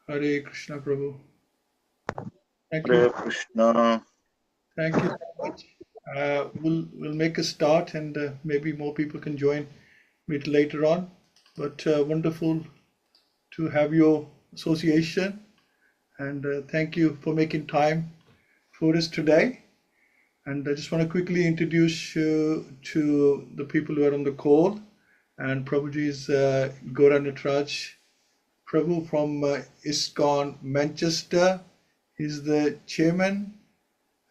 Hare Krishna Prabhu. Thank Hare you. Krishna. Thank you so much. We'll make a start, and maybe more people can join me later on. But wonderful to have your association, and thank you for making time for us today. And I just want to quickly introduce you to the people who are on the call. And Prabhuji is Gaura Natraj Prabhu from Iskcon, Manchester. He's the chairman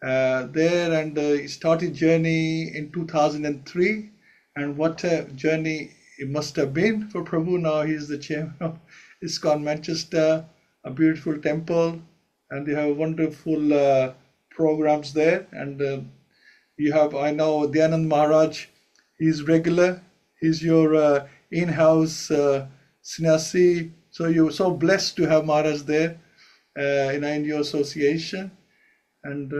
there, and he started journey in 2003. And what a journey it must have been for Prabhu. Now he's the chairman of Iskcon Manchester, a beautiful temple, and they have wonderful programs there. And you have, I know, Dhyanand Maharaj, he's regular. He's your in-house sannyasi. So you're so blessed to have Maharaj there in your association. And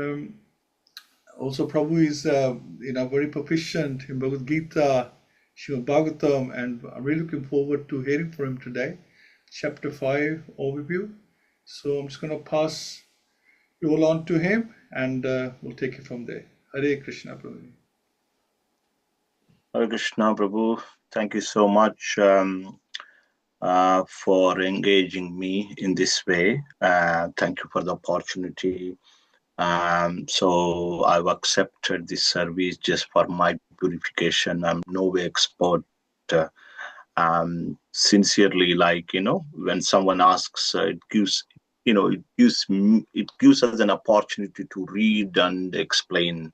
also Prabhu is very proficient in Bhagavad-Gita, Śrīmad-Bhāgavatam, and I'm really looking forward to hearing from him today. Chapter 5 overview. So I'm just going to pass you all on to him, and we'll take it from there. Hare Krishna Prabhu. Hare Krishna Prabhu. Thank you so much for engaging me in this way. Thank you for the opportunity. So I've accepted this service just for my purification. I'm no way expert. Sincerely, when someone asks, it gives us an opportunity to read and explain.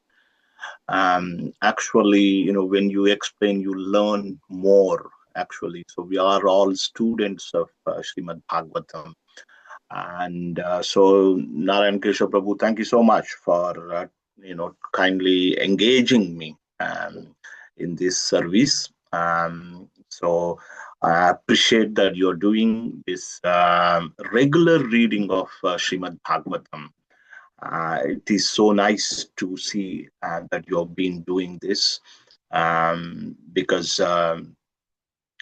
Actually, when you explain, you learn more. Actually, so we are all students of Śrīmad-Bhāgavatam. And so Narayan Keshav Prabhu, thank you so much for kindly engaging me in this service. So I appreciate that you're doing this regular reading of Śrīmad-Bhāgavatam. It is so nice to see that you've been doing this because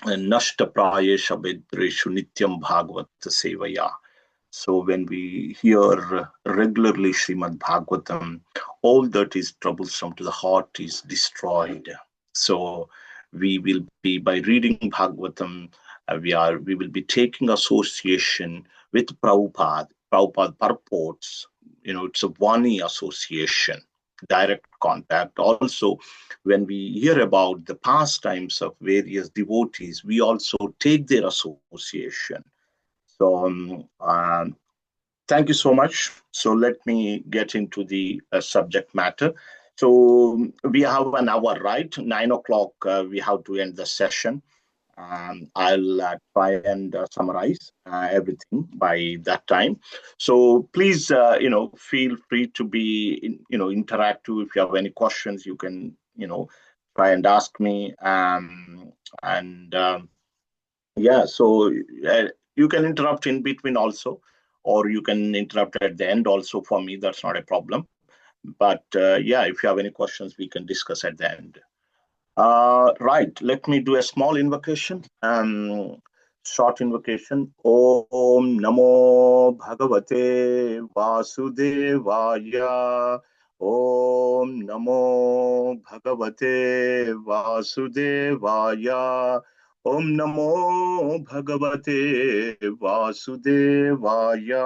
Nashta Prayesha Vedreshu Nityam Bhagavata-Sevayā. So when we hear regularly Śrīmad-Bhāgavatam, all that is troublesome to the heart is destroyed. So we will be, by reading Bhagavatam, we will be taking association with Prabhupada. Prabhupada purports, it's a Vani association, direct contact. Also, when we hear about the pastimes of various devotees, we also take their association. So thank you so much. So let me get into the subject matter. So we have an hour, right? 9 o'clock, we have to end the session. I'll try and summarize everything by that time. So please, feel free to be, interactive. If you have any questions, you can, try and ask me. So you can interrupt in between also, or you can interrupt at the end also for me. That's not a problem. But if you have any questions, we can discuss at the end. Right, let me do a small invocation. Short invocation. Om Namo Bhagavate Vasudevaya. Om Namo Bhagavate Vasudevaya. Om Namo Bhagavate Vasudevaya.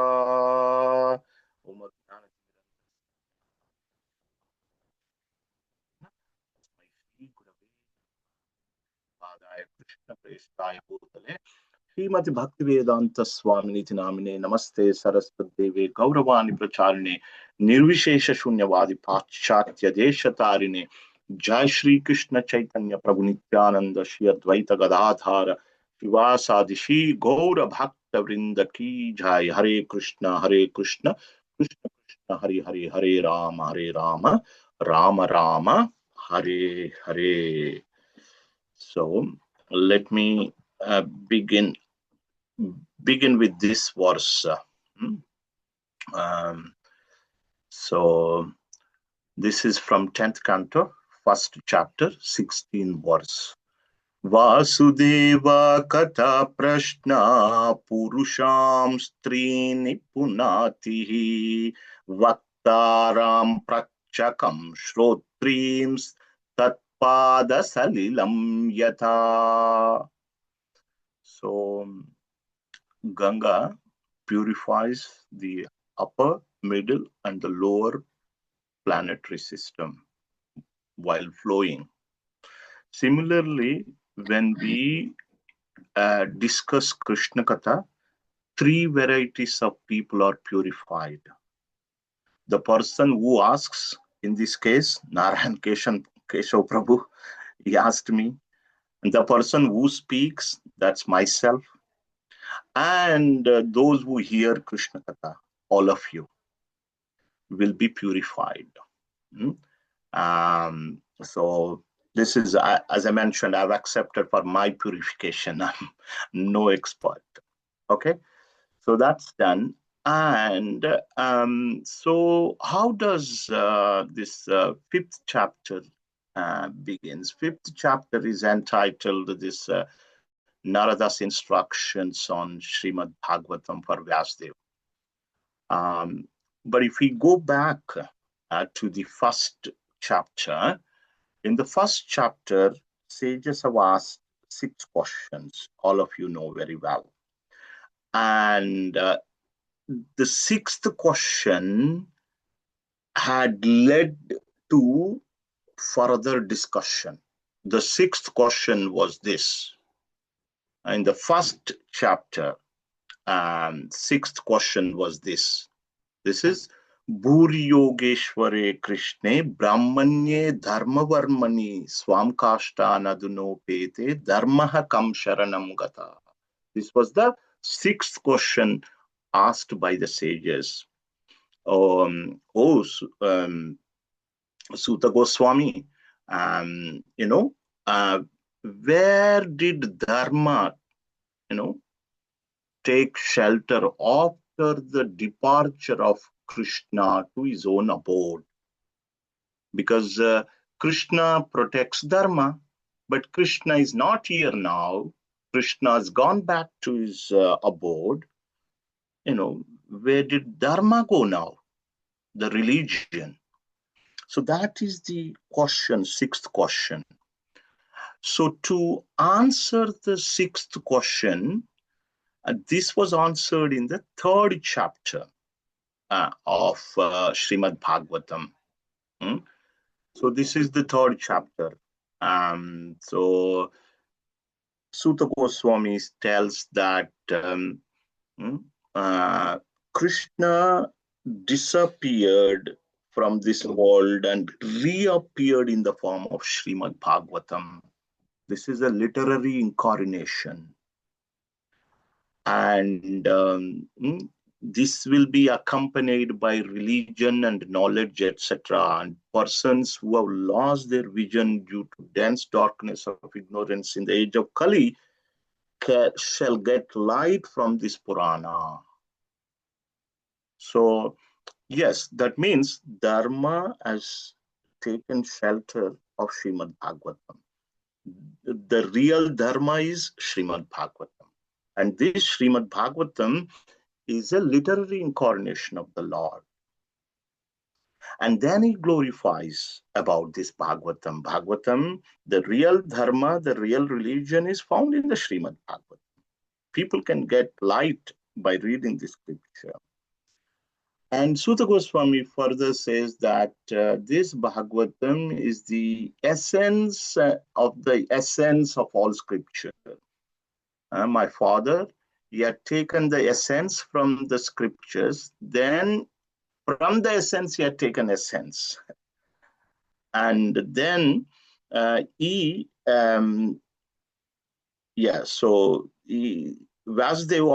Śrīmad-Bhaktivedanta Swami Namine Namaste Saraswati Deve Gauravani Pracharine Nirvishesha Shunyavadi Pachatya Deshatarine Jai Shri Krishna Chaitanya Prabhu Nityananda Shri Advaita Gadadhara Shivasadi Shri Gaura Bhakta Vrinda Ki Jai. Hare Krishna Krishna Krishna Hare Hare Hare Rama Rama Rama Hare Hare. So let me begin with this verse. So this is from 10th Canto, 1st chapter, 16th verse. Vasudeva Kata Prashna Purusham Strini Punatihi Vaktaram Prachakam Shrotrims Tatpada Salilam Yata. So Ganga purifies the upper, middle, and the lower planetary system while flowing. Similarly, when we discuss Krishna Katha, three varieties of people are purified. The person who asks, in this case, Narayan Keshav Prabhu, he asked me, and the person who speaks, that's myself, and those who hear Krishna Katha, all of you, will be purified. So this is, as I mentioned, I've accepted for my purification. I'm no expert. Okay, so that's done. And so how does this fifth chapter begins? Fifth chapter is entitled this Narada's instructions on Śrīmad-Bhāgavatam for Vyasdev. But if we go back to the first chapter, in the first chapter, sages have asked 6 questions. All of you know very well. And the 6th question had led to further discussion. The 6th question was this. In the first chapter, 6th question was this. This is Bhuri Yogeshware Krishne Brahmanye Dharmavarmani Swamkashta Naduno Pete Dharmaha Kam Sharanam Gata. This was the 6th question asked by the sages. Suta Goswami, where did Dharma, take shelter after the departure of Krishna to his own abode? Because Krishna protects Dharma, but Krishna is not here now. Krishna has gone back to his abode. Where did Dharma go now? The religion. So that is the question, 6th question. So to answer the 6th question, this was answered in the 3rd chapter of Śrīmad-Bhāgavatam. So this is the 3rd chapter. So Suta Goswami tells that Krishna disappeared from this world and reappeared in the form of Śrīmad-Bhāgavatam. This is a literary incarnation. And this will be accompanied by religion and knowledge, etc. And persons who have lost their vision due to dense darkness of ignorance in the age of Kali shall get light from this Purana. So, yes, that means Dharma has taken shelter of Śrīmad-Bhāgavatam. The real Dharma is Śrīmad-Bhāgavatam. And this Śrīmad-Bhāgavatam is a literary incarnation of the Lord. And then he glorifies about this Bhagavatam. Bhagavatam, the real Dharma, the real religion is found in the Śrīmad-Bhāgavatam. People can get light by reading this scripture. And Suta Goswami further says that this Bhagavatam is the essence of all scripture. My father, he had taken the essence from the scriptures, then from the essence he had taken essence. And then Vasudev,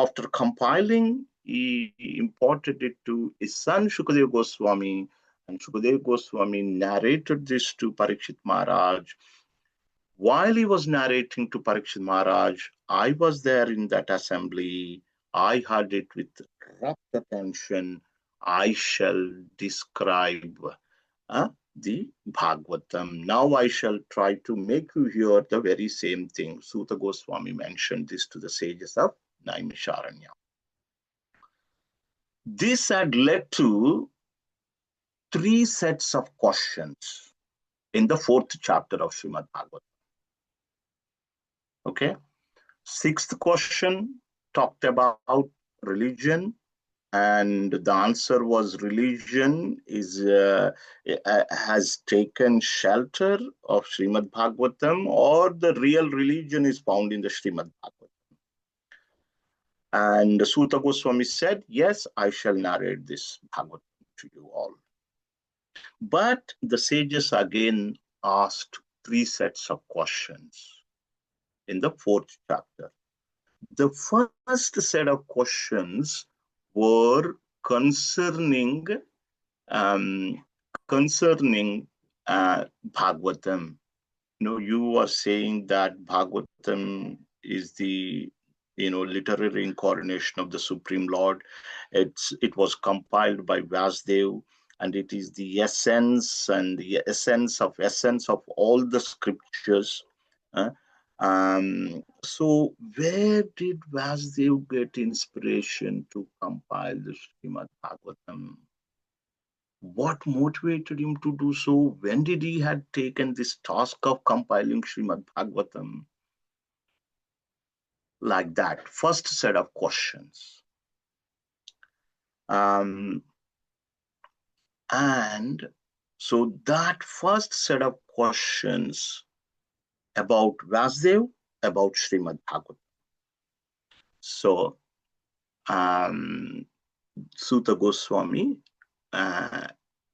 after compiling, he imparted it to his son Shukadeva Goswami, and Shukadeva Goswami narrated this to Parikshit Maharaj. While he was narrating to Parikshit Maharaj, I was there in that assembly. I heard it with rapt attention. I shall describe the Bhagavatam. Now I shall try to make you hear the very same thing. Suta Goswami mentioned this to the sages of Naimisharanya. This had led to 3 sets of questions in the 4th chapter of Śrīmad-Bhāgavatam. Okay. 6th question talked about religion, and the answer was religion has taken shelter of Śrīmad-Bhāgavatam, or the real religion is found in the Śrīmad-Bhāgavatam. And Suta Goswami said, yes, I shall narrate this Bhagavatam to you all. But the sages again asked 3 sets of questions in the 4th chapter. The first set of questions were concerning Bhagavatam. You are saying that Bhagavatam is the literary incarnation of the Supreme Lord. It was compiled by Vasudev, and it is the essence and the essence of all the scriptures. So where did Vasudev get inspiration to compile the Śrīmad-Bhāgavatam? What motivated him to do so? When did he had taken this task of compiling Śrīmad-Bhāgavatam? Like that, first set of questions. And so that first set of questions about Vasudev, about Śrīmad-Bhāgavatam. So Suta Goswami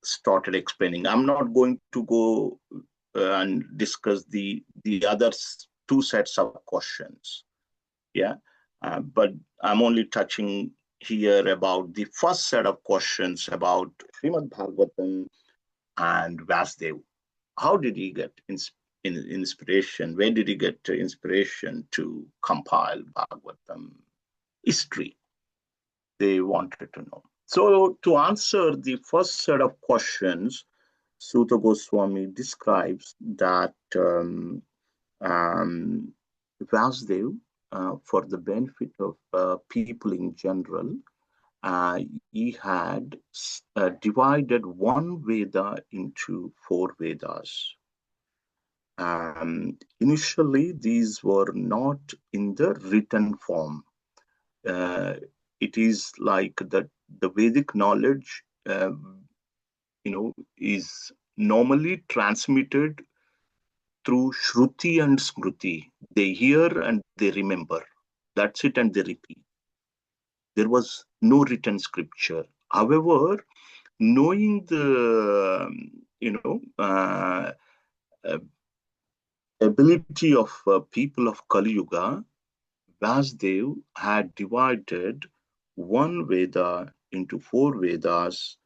started explaining. I'm not going to go and discuss the other 2 sets of questions. But I'm only touching here about the first set of questions about Śrīmad-Bhāgavatam and Vasudev. How did he get inspiration? Where did he get inspiration to compile Bhagavatam? History. They wanted to know. So to answer the first set of questions, Suta Goswami describes that Vasudev, for the benefit of people in general, he had divided one Veda into 4 Vedas. Initially, these were not in the written form. It is like the Vedic knowledge, is normally transmitted through Shruti and Smruti. They hear and they remember. That's it, and they repeat. There was no written scripture. However, knowing the ability of people of Kali Yuga, Vasudev had divided one Veda into 4 Vedas,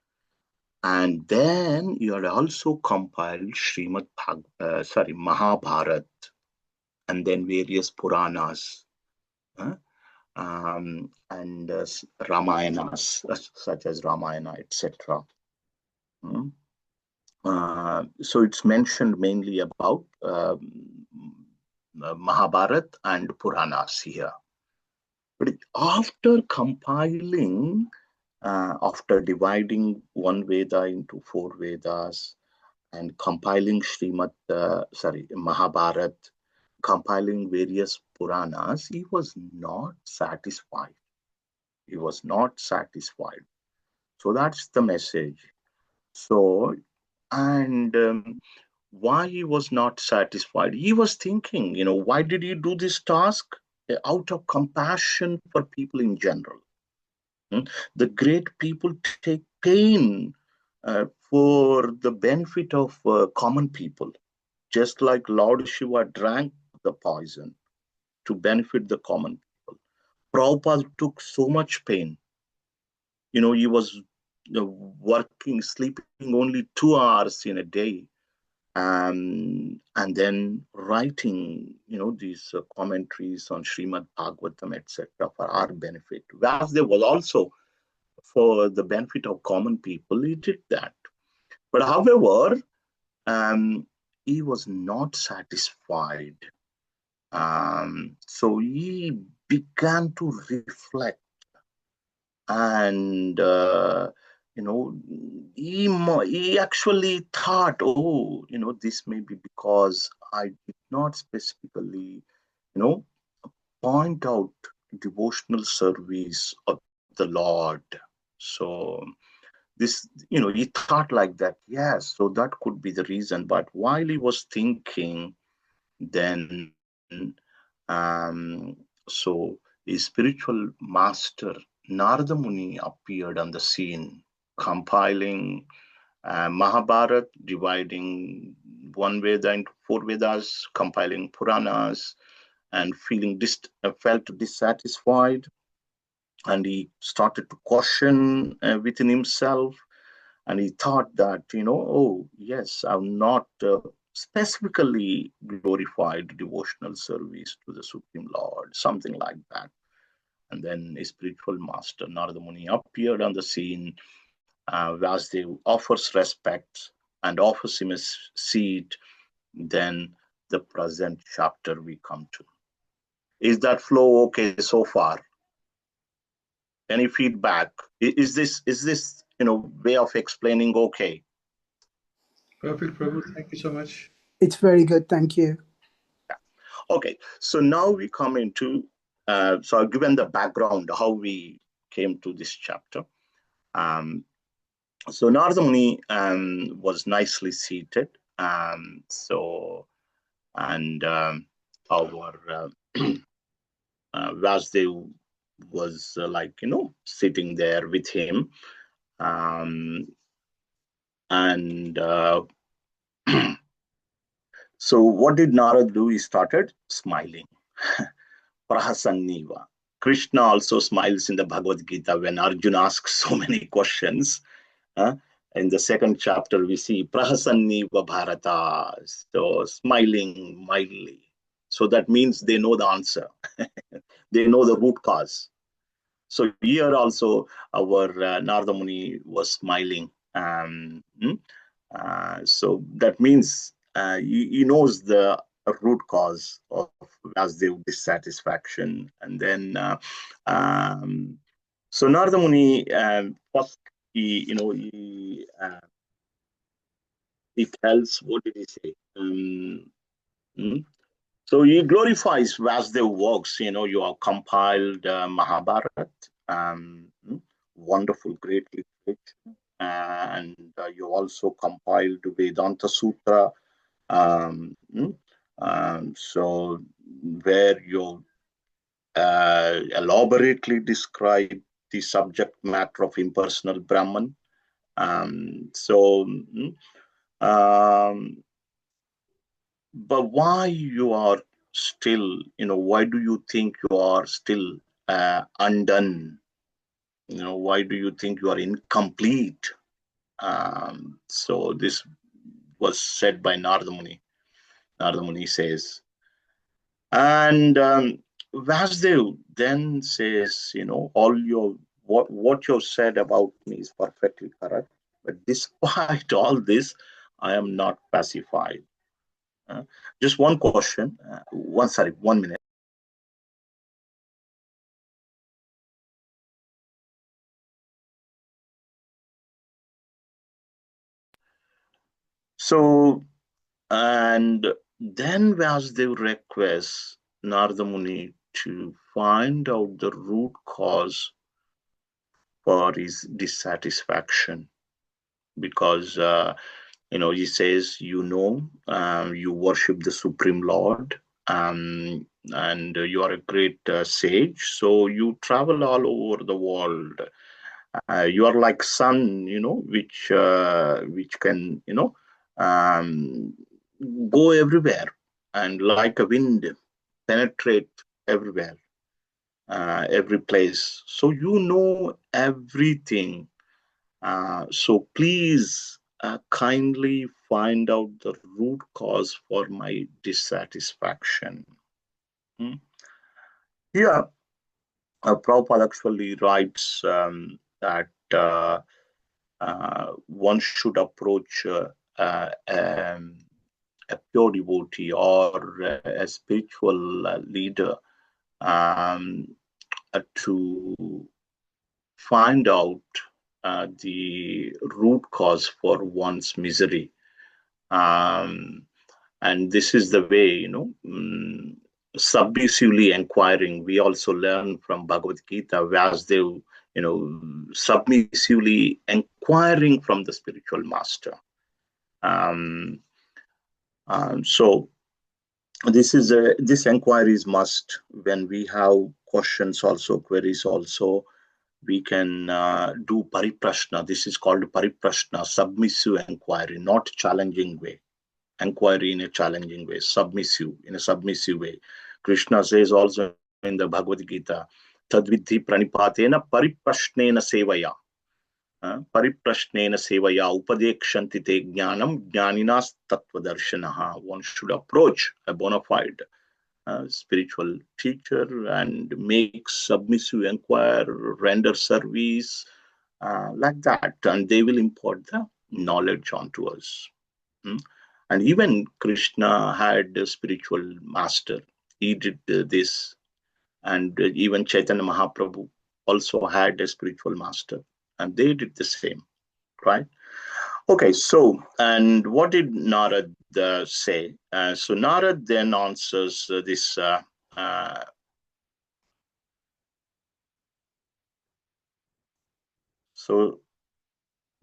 and then he had also compiled Mahabharata, and then various Puranas, and Ramayanas, such as Ramayana, etc. So it's mentioned mainly about Mahabharata and Puranas here. But after compiling, after dividing one Veda into 4 Vedas and compiling Mahabharata, compiling various Puranas, he was not satisfied. He was not satisfied. So that's the message. So, and why he was not satisfied? He was thinking, why did he do this task? Out of compassion for people in general. The great people take pain for the benefit of common people. Just like Lord Shiva drank the poison to benefit the common people. Prabhupada took so much pain. He was working, sleeping only 2 hours in a day, and then writing, these commentaries on Śrīmad-Bhāgavatam, etc., for our benefit. Vasudev was also for the benefit of common people. He did that. But however, he was not satisfied. So he began to reflect, and he actually thought, oh, this may be because I did not specifically, point out devotional service of the Lord. So this, he thought like that. Yes, so that could be the reason. But while he was thinking, then so his spiritual master Narada Muni appeared on the scene, compiling Mahabharata, dividing one Veda into four Vedas, compiling Puranas, and felt dissatisfied, and he started to question within himself, and he thought that, oh yes, I've not specifically glorified devotional service to the Supreme Lord, something like that. And then a spiritual master Narada Muni appeared on the scene. Vasudev offers respect and offers him a seat. Then the present chapter we come to. Is that flow okay so far? Any feedback? Is this way of explaining okay? Perfect, Prabhu. Thank you so much. It's very good. Thank you. Yeah. Okay, so now we come into, so I've given the background, how we came to this chapter. So Narada Muni was nicely seated. And our Vasudev was sitting there with him. So what did Narada do? He started smiling. Prahasanniva. Krishna also smiles in the Bhagavad-Gita when Arjuna asks so many questions. In the second chapter, we see Prahasanniva Bharata. So smiling mildly. So that means they know the answer. They know the root cause. So here also our Narada Muni was smiling. So that means he knows the root cause of Vasudev dissatisfaction. And then, so Narada Muni first he tells, what did he say? So he glorifies Vasudev works. You have compiled Mahabharata, wonderful, great literature. And you also compiled Vedanta Sutra. So where you elaborately describe the subject matter of impersonal Brahman. But why you are still, why do you think you are still undone? Why do you think you are incomplete? So this was said by Narada Muni. Narada Muni says, and Vasudev then says, what you said about me is perfectly correct, but despite all this, I am not pacified. Just one question, 1 minute. So, and then Vasudev requests Narada Muni to find out the root cause for his dissatisfaction, because he says, you worship the Supreme Lord, and you are a great sage, so you travel all over the world. You are like sun, which can go everywhere, and like a wind penetrate everywhere, every place. So you know everything. So please kindly find out the root cause for my dissatisfaction. Here, Prabhupada actually writes that one should approach a pure devotee or a spiritual leader to find out the root cause for one's misery. And this is the way, submissively inquiring. We also learn from Bhagavad-Gita, Vyasadeva, submissively inquiring from the spiritual master. So this inquiry is must. When we have questions also, queries also, we can do pariprashna. This is called pariprashna, submissive inquiry, not challenging way. Inquiry in a challenging way, submissive, in a submissive way. Krishna says also in the Bhagavad-Gita, tadvidhi pranipatena pariprashnena sevaya. Pariprashnena sevaya upadekshanti te jnanam jnaninas tattvadarshanaha. One should approach a bona fide spiritual teacher and make submissive inquiry, render service, like that, and they will impart the knowledge onto us. And even Krishna had a spiritual master. He did this. And even Chaitanya Mahaprabhu also had a spiritual master. And they did the same, right? Okay, so, and what did Narad say? So Narad then answers this. So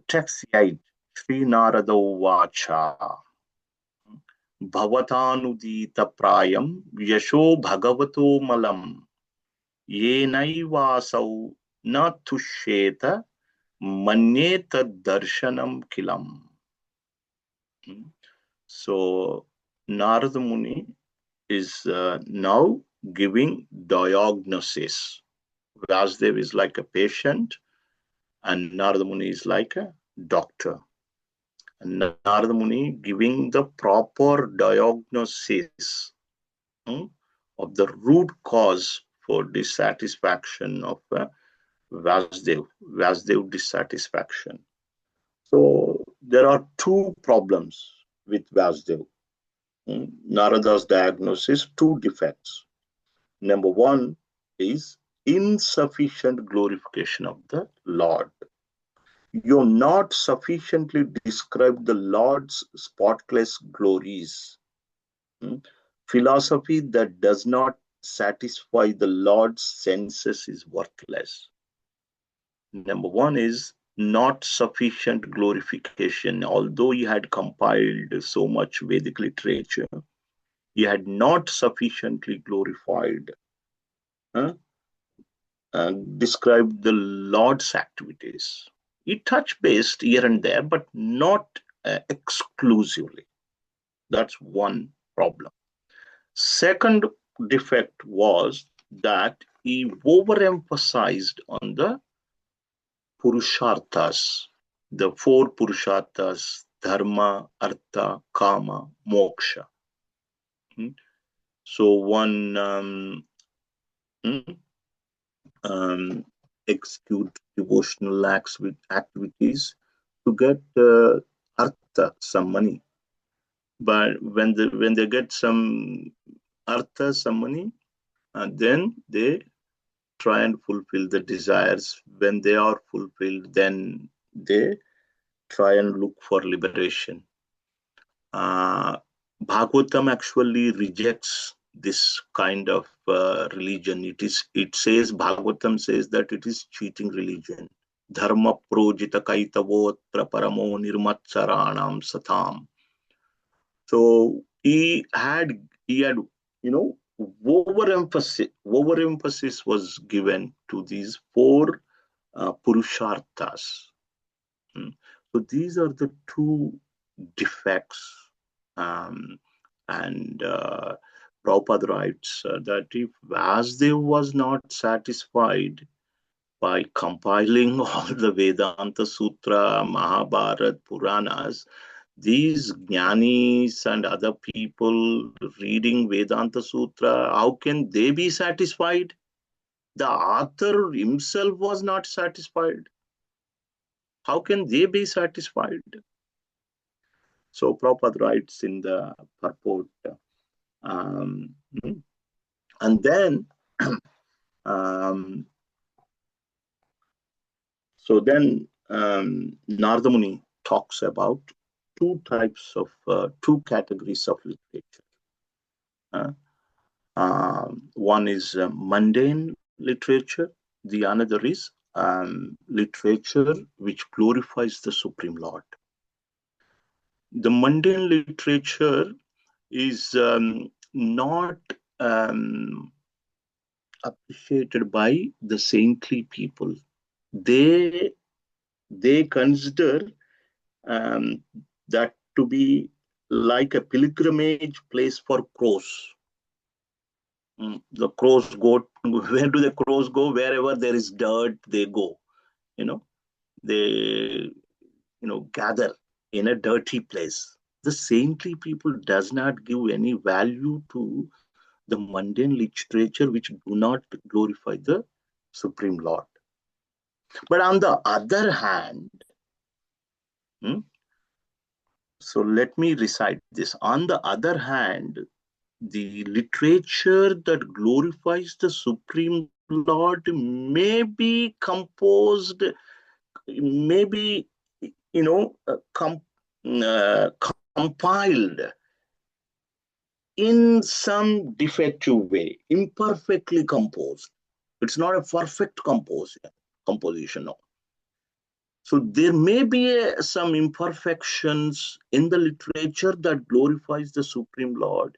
text 8, Sri Narada Vacha. Bhavatánudita prayam yasho bhagavato malam yenaivasau na tusheta manyeta darshanam kilam. So Narada Muni is now giving diagnosis. Vyasadeva is like a patient and Narada Muni is like a doctor. And Narada Muni giving the proper diagnosis of the root cause for dissatisfaction of Vyasadeva dissatisfaction. So there are two problems with Vyasadeva. Narada's diagnosis, two defects. Number one is insufficient glorification of the Lord. You have not sufficiently described the Lord's spotless glories. Philosophy that does not satisfy the Lord's senses is worthless. Number one is not sufficient glorification. Although he had compiled so much Vedic literature, he had not sufficiently glorified, described the Lord's activities. He touched base here and there, but not exclusively. That's one problem. Second defect was that he overemphasized on the Purusharthas, the four Purusharthas, Dharma, Artha, Kama, Moksha. So one execute devotional acts with activities to get Artha, some money. But when they get some Artha, some money, then they try and fulfill the desires. When they are fulfilled, then they try and look for liberation. Bhagavatam actually rejects this kind of religion. It says, Bhagavatam says that it is cheating religion. Dharma projita kaitavotra paramo nirmatsaranam satam. So he had overemphasis was given to these four Purusharthas. So these are the two defects. And Prabhupada writes that if Vyasadeva was not satisfied by compiling all the Vedanta Sutra, Mahabharata, Puranas, these jnanis and other people reading Vedanta Sutra, how can they be satisfied? The author himself was not satisfied. How can they be satisfied? So Prabhupada writes in the purport, and then so then Narada Muni talks about two types of two categories of literature. One is mundane literature, the another is literature which glorifies the Supreme Lord. The mundane literature is not appreciated by the saintly people. They consider that to be like a pilgrimage place for crows. The crows go, where do the crows go? Wherever there is dirt, they go. They gather in a dirty place. The saintly people does not give any value to the mundane literature which do not glorify the Supreme Lord. But on the other hand, so let me recite this. On the other hand, the literature that glorifies the Supreme Lord may be composed, maybe compiled in some defective way, imperfectly composed. It's not a perfect composition, no. So there may be some imperfections in the literature that glorifies the Supreme Lord,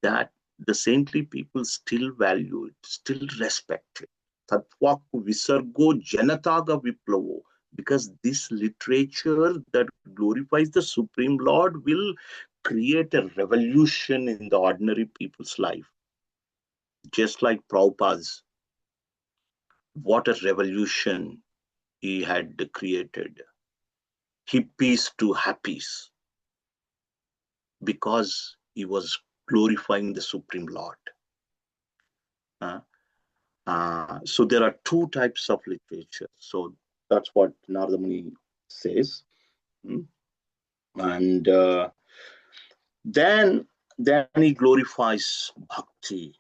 that the saintly people still value it, still respect it. Tatva visargo janataga viplavo. Because this literature that glorifies the Supreme Lord will create a revolution in the ordinary people's life. Just like Prabhupada's, what a revolution he had created. Hippies to happies. Because he was glorifying the Supreme Lord. So there are two types of literature. So that's what Narada Muni says. And then he glorifies bhakti.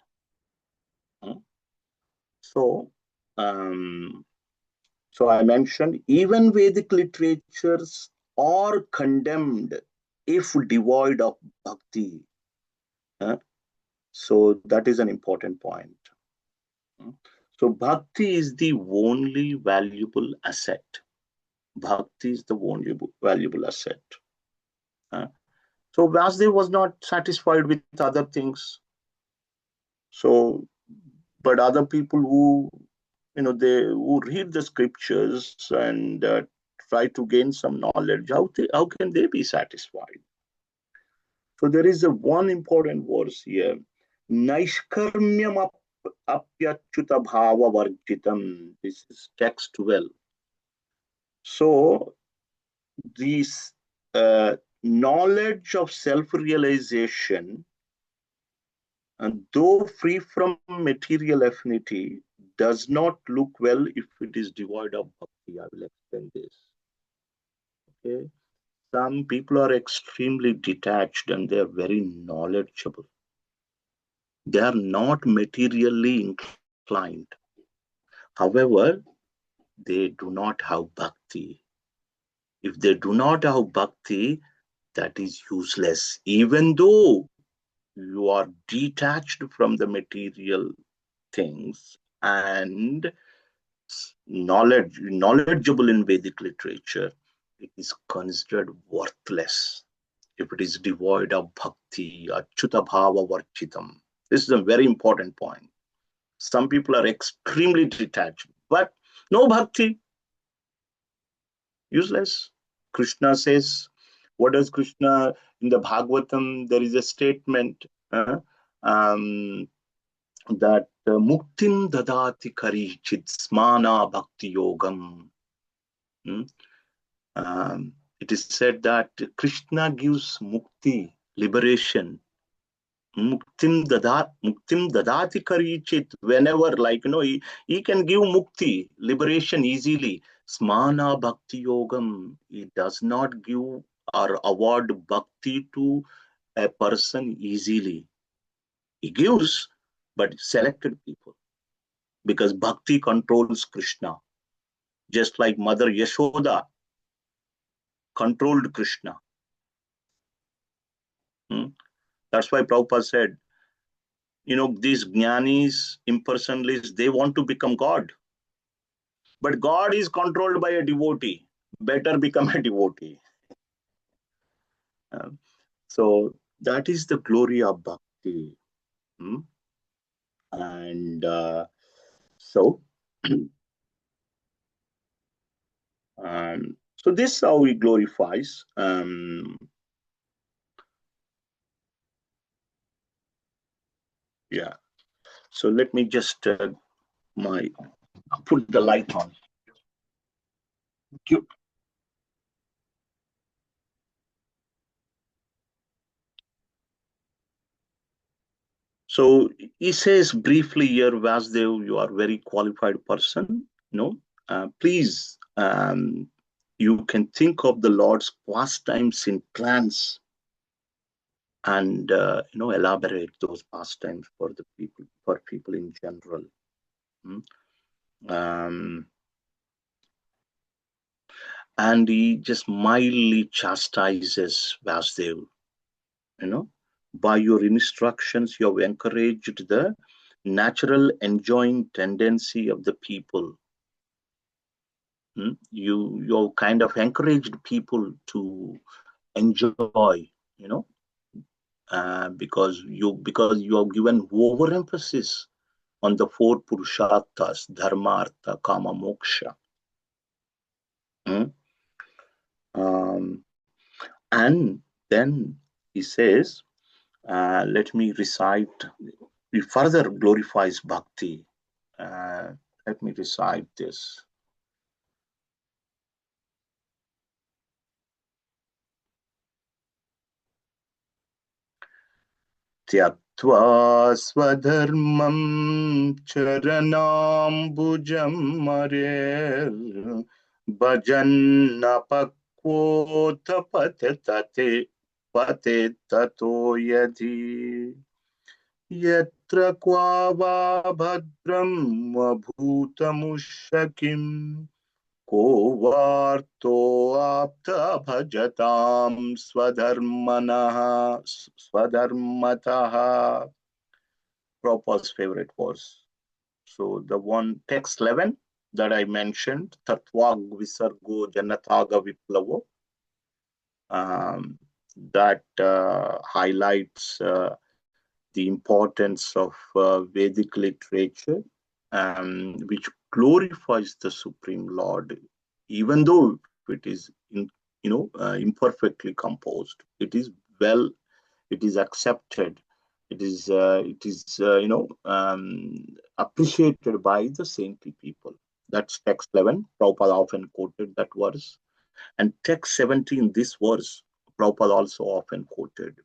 So I mentioned even Vedic literatures are condemned if devoid of bhakti. So that is an important point. So bhakti is the only valuable asset. Bhakti is the only valuable asset. So Vasudev was not satisfied with other things. So, but other people who, who read the scriptures and try to gain some knowledge, how can they be satisfied? So there is one important verse here. Naishkarmyam apyachyuta bhava varjitam. This is text 12. So this knowledge of self-realization, and though free from material affinity, does not look well if it is devoid of bhakti. I will explain this. Okay. Some people are extremely detached and they are very knowledgeable. They are not materially inclined. However, they do not have bhakti. If they do not have bhakti, that is useless. Even though you are detached from the material things and knowledgeable in Vedic literature, it is considered worthless if it is devoid of bhakti, achyuta bhava varchitam. This is a very important point. Some people are extremely detached, but no bhakti, useless. Krishna says, what does Krishna, in the Bhagavatam, there is a statement that muktim dadati karichit smana bhakti yogam. It is said that Krishna gives mukti, liberation. Muktim dadati karichit. Whenever, he can give mukti, liberation easily. Smana bhakti yogam. He does not give or award bhakti to a person easily. He gives, but selected people, because bhakti controls Krishna, just like Mother Yashoda controlled Krishna. That's why Prabhupada said, these jnanis, impersonalists, they want to become God. But God is controlled by a devotee. Better become a devotee. So that is the glory of bhakti. And so this is how he glorifies. Yeah. So let me just put the light on. Thank you. So he says briefly here, Vasudev, you are a very qualified person. Please, you can think of the Lord's pastimes in trance, and elaborate those pastimes for people in general. And he just mildly chastises Vasudev. By your instructions, you have encouraged the natural enjoying tendency of the people. You kind of encouraged people to enjoy, because you have given overemphasis on the four purusharthas, dharma, artha, kama, moksha. And then he says, let me recite. He further glorifies bhakti. Let me recite this. Tyaktva swadharmam charanambujam marer bhajannapakvota pate tato yadhi yatra kvava bhadram bhutamushakim ko varto apta bhajatam swadharmataha. Prabhupada's favorite verse. So the one, text 11 that I mentioned, Tattvag Visargo Janataga Viplavo, that highlights the importance of Vedic literature, which glorifies the Supreme Lord, even though it is imperfectly composed. It is accepted. It is appreciated by the saintly people. That's text 11. Prabhupada often quoted that verse. And text 17, this verse, Prabhupada also often quoted.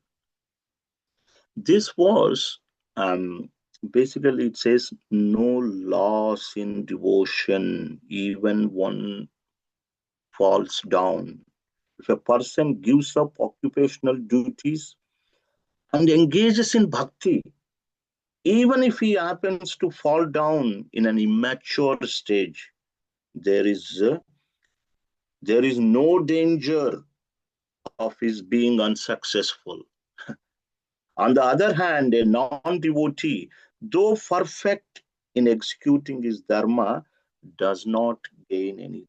This verse, basically it says, no loss in devotion, even one falls down. If a person gives up occupational duties and engages in bhakti, even if he happens to fall down in an immature stage, there is no danger of his being unsuccessful. On the other hand, a non-devotee, though perfect in executing his dharma, does not gain anything.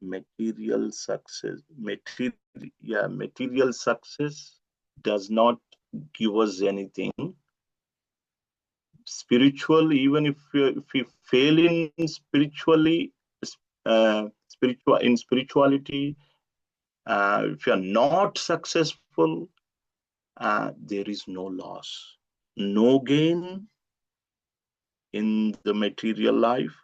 Material success does not give us anything. Spiritual, even if we fail in spirituality, if you are not successful, there is no loss, no gain in the material life,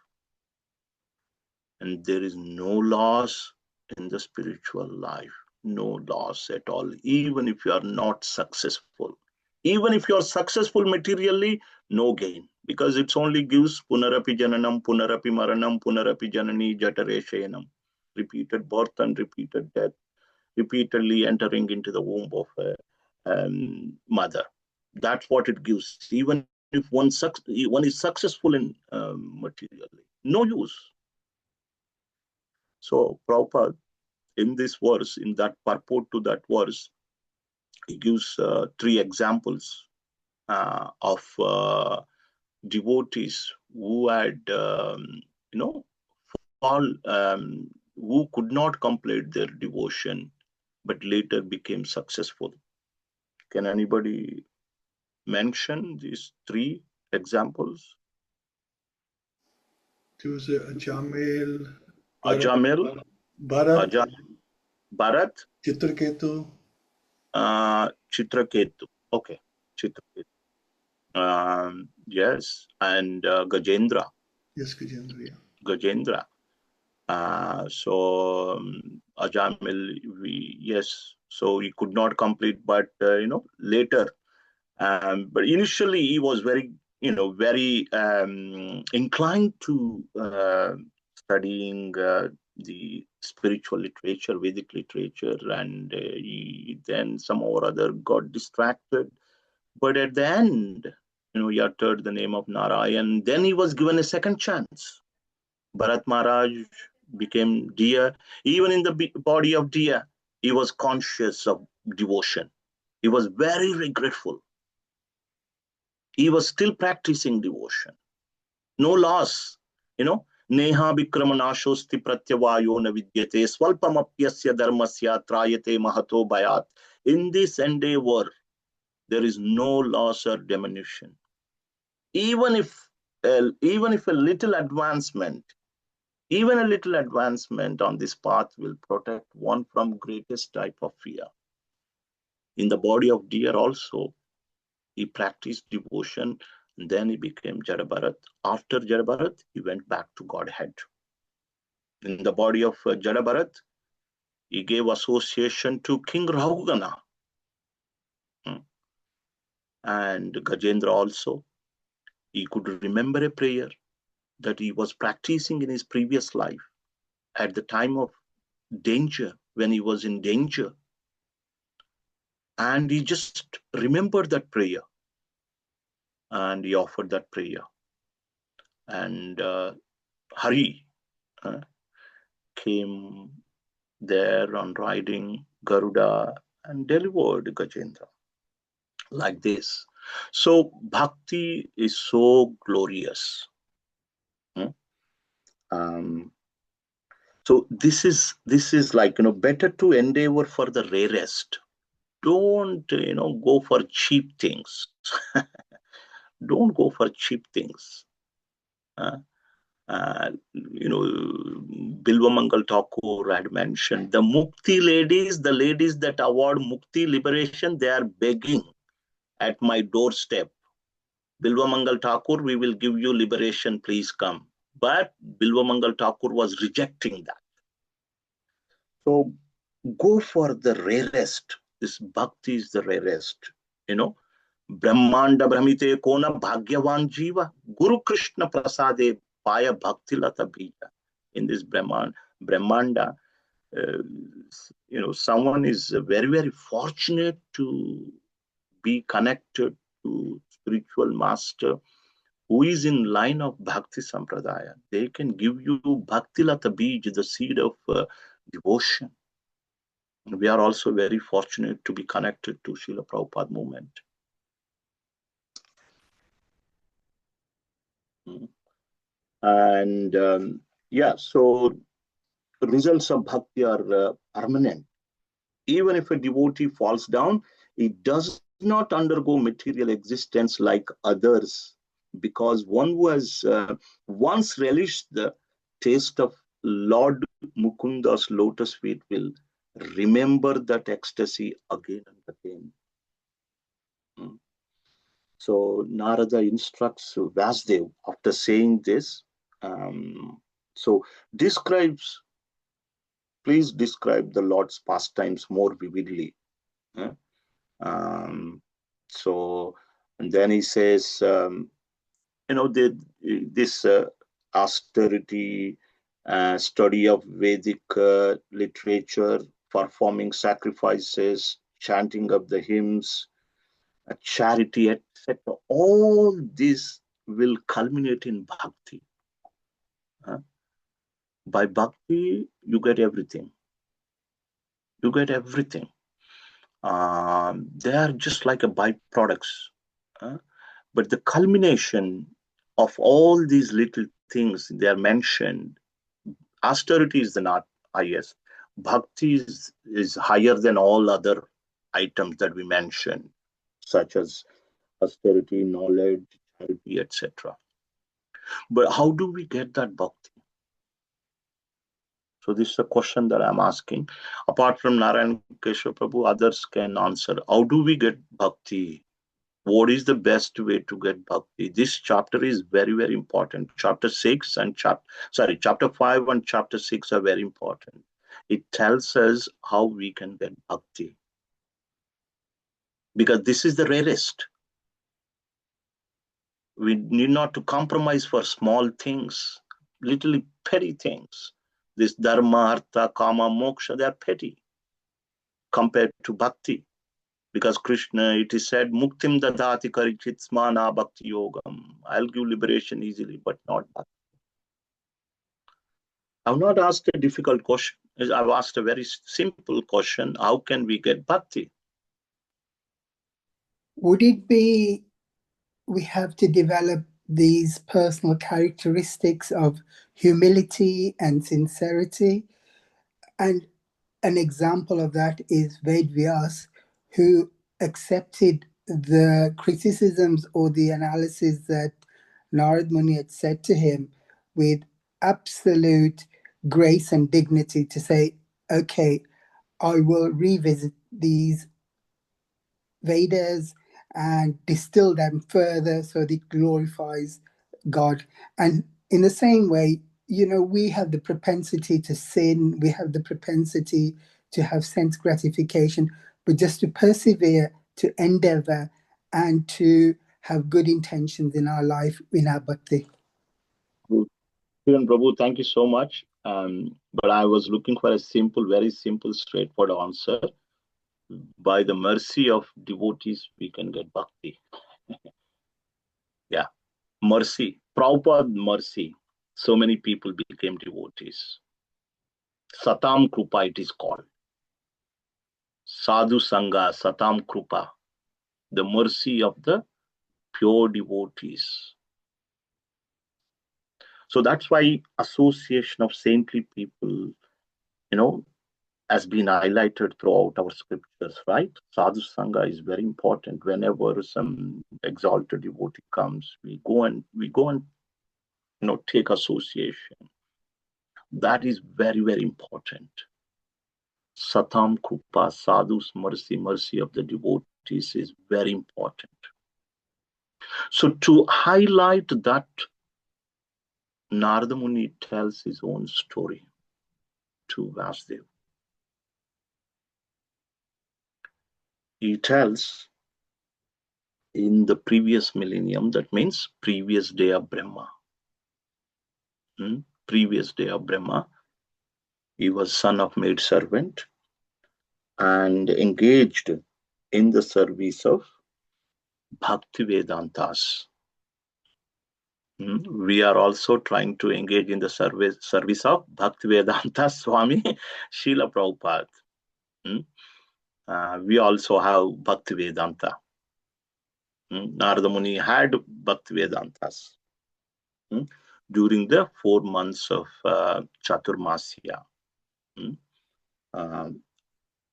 and there is no loss in the spiritual life. No loss at all, even if you are not successful. Even if you are successful materially, no gain, because it only gives punarapi jananam, punarapi maranam, punarapi janani jatareshayanam, repeated birth and repeated death. repeatedly entering into the womb of a mother. That's what it gives. Even if one is successful in materially, no use. So Prabhupada, in this verse, in that purport to that verse, he gives 3 examples of devotees who had, who could not complete their devotion, but later became successful. Can anybody mention these 3 examples? There was Ajamil, Ajamil, Bharat, Bharat, Chitraketu. Chitraketu. Okay, Chitraketu. Yes, and Gajendra. Yes, Gajendra. Yeah. Gajendra. So Ajamil, yes. So he could not complete, but later. But initially he was very, very inclined to studying the spiritual literature, Vedic literature, and he then somehow or other got distracted. But at the end, he uttered the name of Narayan. Then he was given a second chance. Bharat Maharaj became deer. Even in the body of deer, he was conscious of devotion. He was very regretful. He was still practicing devotion. No loss, Neha Vikramanashosti Pratyavayo na vidyate swalpamapyasya dharmasya trayate mahato bhayat. In this endeavor, there is no loss or diminution. Even if a little advancement, on this path will protect one from greatest type of fear. In the body of deer also, he practiced devotion, and then he became Jadabharat. After Jadabharat, he went back to Godhead. In the body of Jadabharat, he gave association to King Rahugana. And Gajendra also, he could remember a prayer that he was practicing in his previous life at the time of danger, when he was in danger. And he just remembered that prayer. And he offered that prayer. And Hari came there on riding Garuda and delivered Gajendra like this. So bhakti is so glorious. So this is like, better to endeavor for the rarest. Don't go for cheap things. Don't go for cheap things. Bilvamangal Thakur had mentioned the Mukti ladies, the ladies that award Mukti liberation, they are begging at my doorstep. Bilvamangal Thakur, we will give you liberation, please come. But Bilvamangal Thakur was rejecting that. So go for the rarest. This bhakti is the rarest. Brahmanda Brahmite Kona Bhagyavan Jiva Guru Krishna Prasade Paya Bhakti Lata Bija. In this Brahmanda, someone is very, very fortunate to be connected to spiritual master who is in line of Bhakti Sampradaya. They can give you Bhakti Lata Bij, the seed of devotion. We are also very fortunate to be connected to Srila Prabhupada movement. And so results of bhakti are permanent. Even if a devotee falls down, he does not undergo material existence like others, because one who has once relished the taste of Lord Mukunda's lotus feet will remember that ecstasy again and again. So Narada instructs Vasudev after saying this. So please describe the Lord's pastimes more vividly. So, and then he says, this austerity, study of Vedic literature, performing sacrifices, chanting of the hymns, charity, etc. All this will culminate in bhakti. By bhakti, you get everything. You get everything. They are just like a byproducts. But the culmination of all these little things they are mentioned, austerity is the not highest. Bhakti is higher than all other items that we mentioned, such as austerity, knowledge, charity, etc. But how do we get that bhakti? So this is a question that I'm asking. Apart from Narayan Keshav Prabhu, others can answer. How do we get bhakti? What is the best way to get bhakti? This chapter is very, very important. Chapter 6 and chapter 5 and chapter 6 are very important. It tells us how we can get bhakti. Because this is the rarest. We need not to compromise for small things, literally petty things. This dharma, artha, kama, moksha, they are petty compared to bhakti. Because Krishna, it is said, Muktim dadati karichit smana bhakti yogam. I'll give liberation easily, but not bhakti. I've not asked a difficult question. I've asked a very simple question. How can we get bhakti? Would it be we have to develop these personal characteristics of humility and sincerity? And an example of that is Ved-Vyas, who accepted the criticisms or the analysis that Narad Muni had said to him with absolute grace and dignity to say, okay, I will revisit these Vedas and distill them further so that it glorifies God. And in the same way, we have the propensity to sin, we have the propensity to have sense gratification, but just to persevere, to endeavor, and to have good intentions in our life, in our bhakti. Prabhu, thank you so much. But I was looking for a simple, very simple, straightforward answer. By the mercy of devotees, we can get bhakti. Yeah, mercy, Prabhupada mercy. So many people became devotees. Satam Krupa it is called. Sadhu Sangha, Satam Krupa. The mercy of the pure devotees. So that's why association of saintly people, has been highlighted throughout our scriptures, right? Sadhu Sangha is very important. Whenever some exalted devotee comes, we go and take association. That is very, very important. Satam Krupa, Sadhu's mercy of the devotees is very important. So to highlight that, Narada Muni tells his own story to Vasudev. He tells in the previous millennium, that means previous day of Brahma. Previous day of Brahma, he was son of maid servant and engaged in the service of Bhaktivedantas. We are also trying to engage in the service of Bhaktivedanta Swami Srila Prabhupada. We also have Bhaktivedanta. Narada Muni had Bhaktivedantas during the 4 months of Chaturmasya,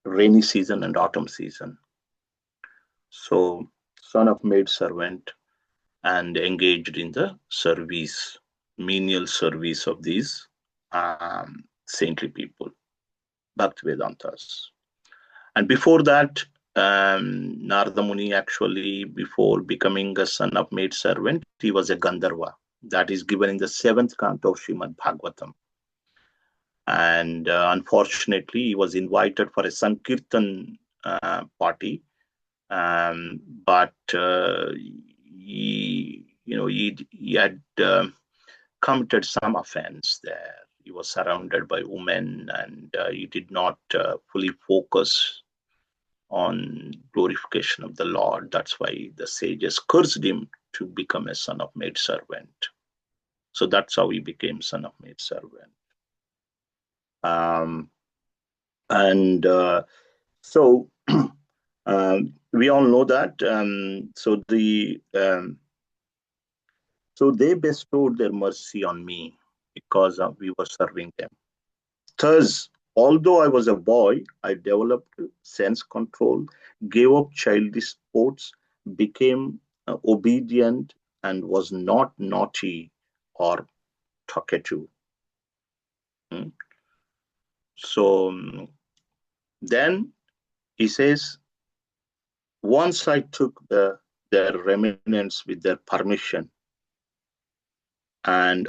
rainy season and autumn season. So, son of maid servant and engaged in the service, menial service of these saintly people, Bhaktivedantas. And before that, Narada Muni actually, before becoming a son of maid servant, he was a Gandharva. That is given in the 7th canto of Śrīmad-Bhāgavatam. And unfortunately, he was invited for a Sankirtan party, but he had committed some offense there. he was surrounded by women, and he did not fully focus on glorification of the Lord. That's why the sages cursed him to become a son of maidservant. So that's how he became son of maidservant. So we all know that. So they bestowed their mercy on me because we were serving them. Thus, although I was a boy, I developed sense control, gave up childish sports, became obedient, and was not naughty or talkative. So then he says, once I took their remnants with their permission, and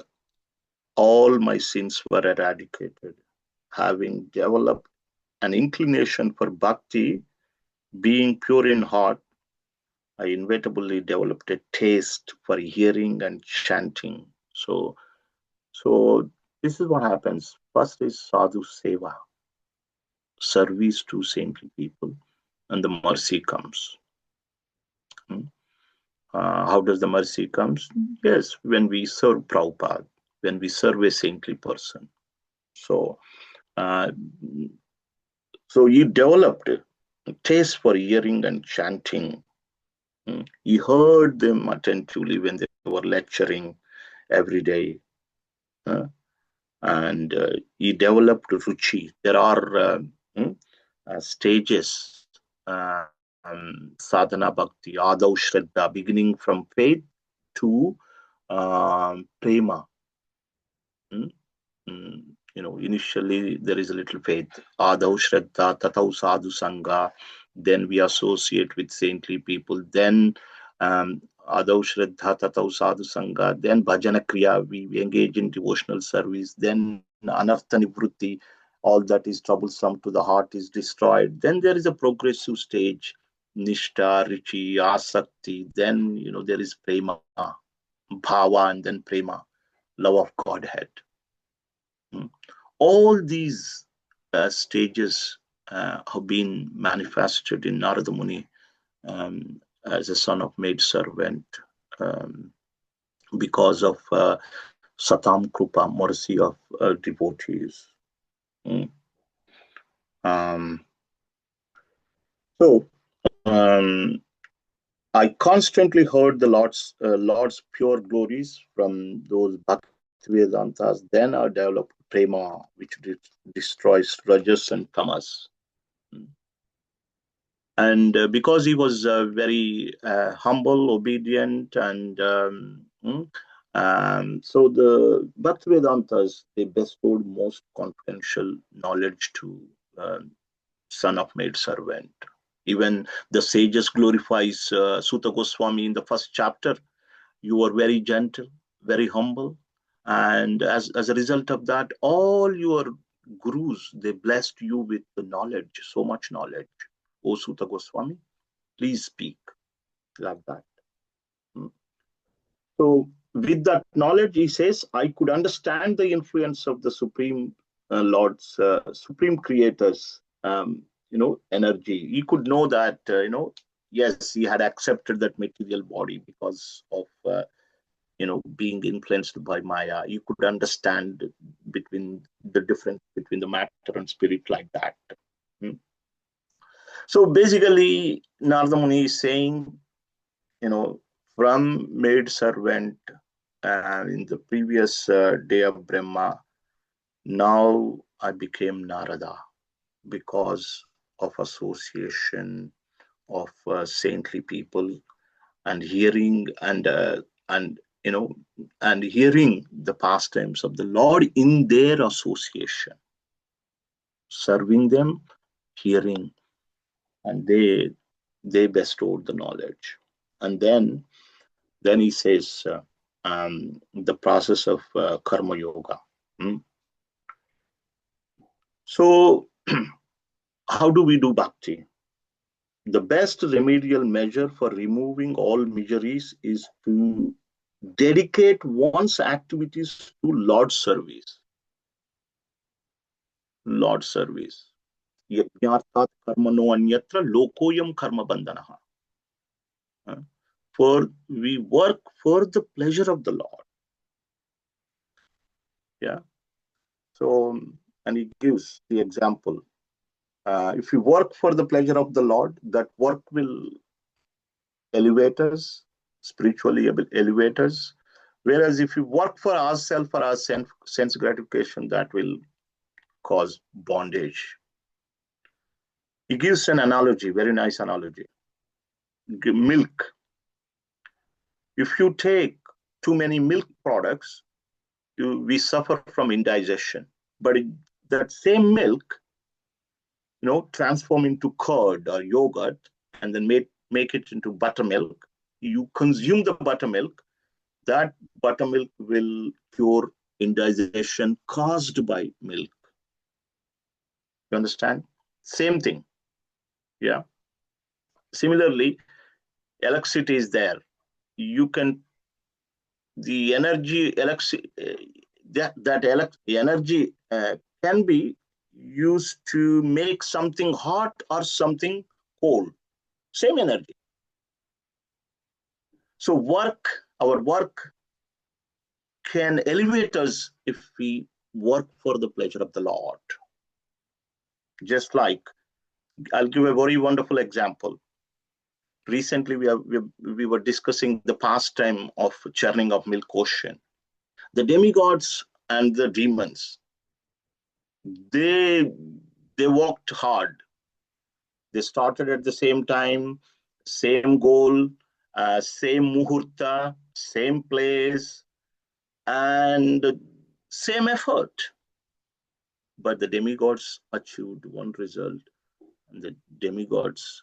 all my sins were eradicated, having developed an inclination for bhakti, being pure in heart, I inevitably developed a taste for hearing and chanting. So this is what happens. First is sadhu seva, service to saintly people, and the mercy comes. How does the mercy comes? Yes, when we serve Prabhupada, when we serve a saintly person. So he developed a taste for hearing and chanting. He heard them attentively when they were lecturing every day. And he developed ruchi. There are stages, sadhana bhakti, adau shraddha, beginning from faith to prema. Initially there is a little faith, adau shraddha, tatau sadhu sangha. Then we associate with saintly people. Then adau shraddha, tatau sadhu sangha. Then bhajana kriya, we engage in devotional service. Then anartha nivrutti, all that is troublesome to the heart is destroyed. Then there is a progressive stage, nishtha, richi, asakti. Then there is prema, bhava, and then prema, love of Godhead. All these stages have been manifested in Narada Muni as a son of maidservant because of Satam Krupa, mercy of devotees. I constantly heard the Lord's pure glories from those Bhaktivedantas. Then I developed prema, which destroys rajas and tamas. And because he was very humble, obedient, and so the Bhaktivedantas, they bestowed most confidential knowledge to son of maidservant. Even the sages glorifies Sutta Goswami in the first chapter. You were very gentle, very humble, and as a result of that, all your gurus, they blessed you with the knowledge, so much knowledge. O Sutta Goswami, please speak, like that. So with that knowledge, he says, I could understand the influence of the Supreme Lord's, Supreme Creator's, energy. He could know that, yes, he had accepted that material body because of, being influenced by Maya. You could understand between the difference between the matter and spirit, like that. So basically, Narada Muni is saying, from maidservant in the previous day of Brahma, now I became Narada because of association of saintly people and hearing and hearing the pastimes of the Lord in their association, serving them, hearing, and they bestowed the knowledge. And then he says the process of karma yoga. So how do we do bhakti? The best remedial measure for removing all miseries is to dedicate one's activities to Lord's service. Lord service. Yajñartat karmano anyatra lokoyam karma bandhanaha. For we work for the pleasure of the Lord. Yeah. So, and he gives the example. If you work for the pleasure of the Lord, that work will elevate us, spiritually elevate us. Whereas if you work for ourselves, for our sense gratification, that will cause bondage. He gives an analogy, very nice analogy. Milk. If you take too many milk products, we suffer from indigestion. But that same milk, transform into curd or yogurt and then make it into buttermilk. You consume the buttermilk, that buttermilk will cure indigestion caused by milk. You understand? Same thing. Yeah. Similarly, electricity is there. The energy, energy can be used to make something hot or something cold. Same energy. So our work can elevate us if we work for the pleasure of the Lord. Just like, I'll give a very wonderful example. Recently, we were discussing the pastime of churning of milk ocean. The demigods and the demons, they worked hard. They started at the same time, same goal, same muhurta, same place, and same effort. But the demigods achieved one result, and the demons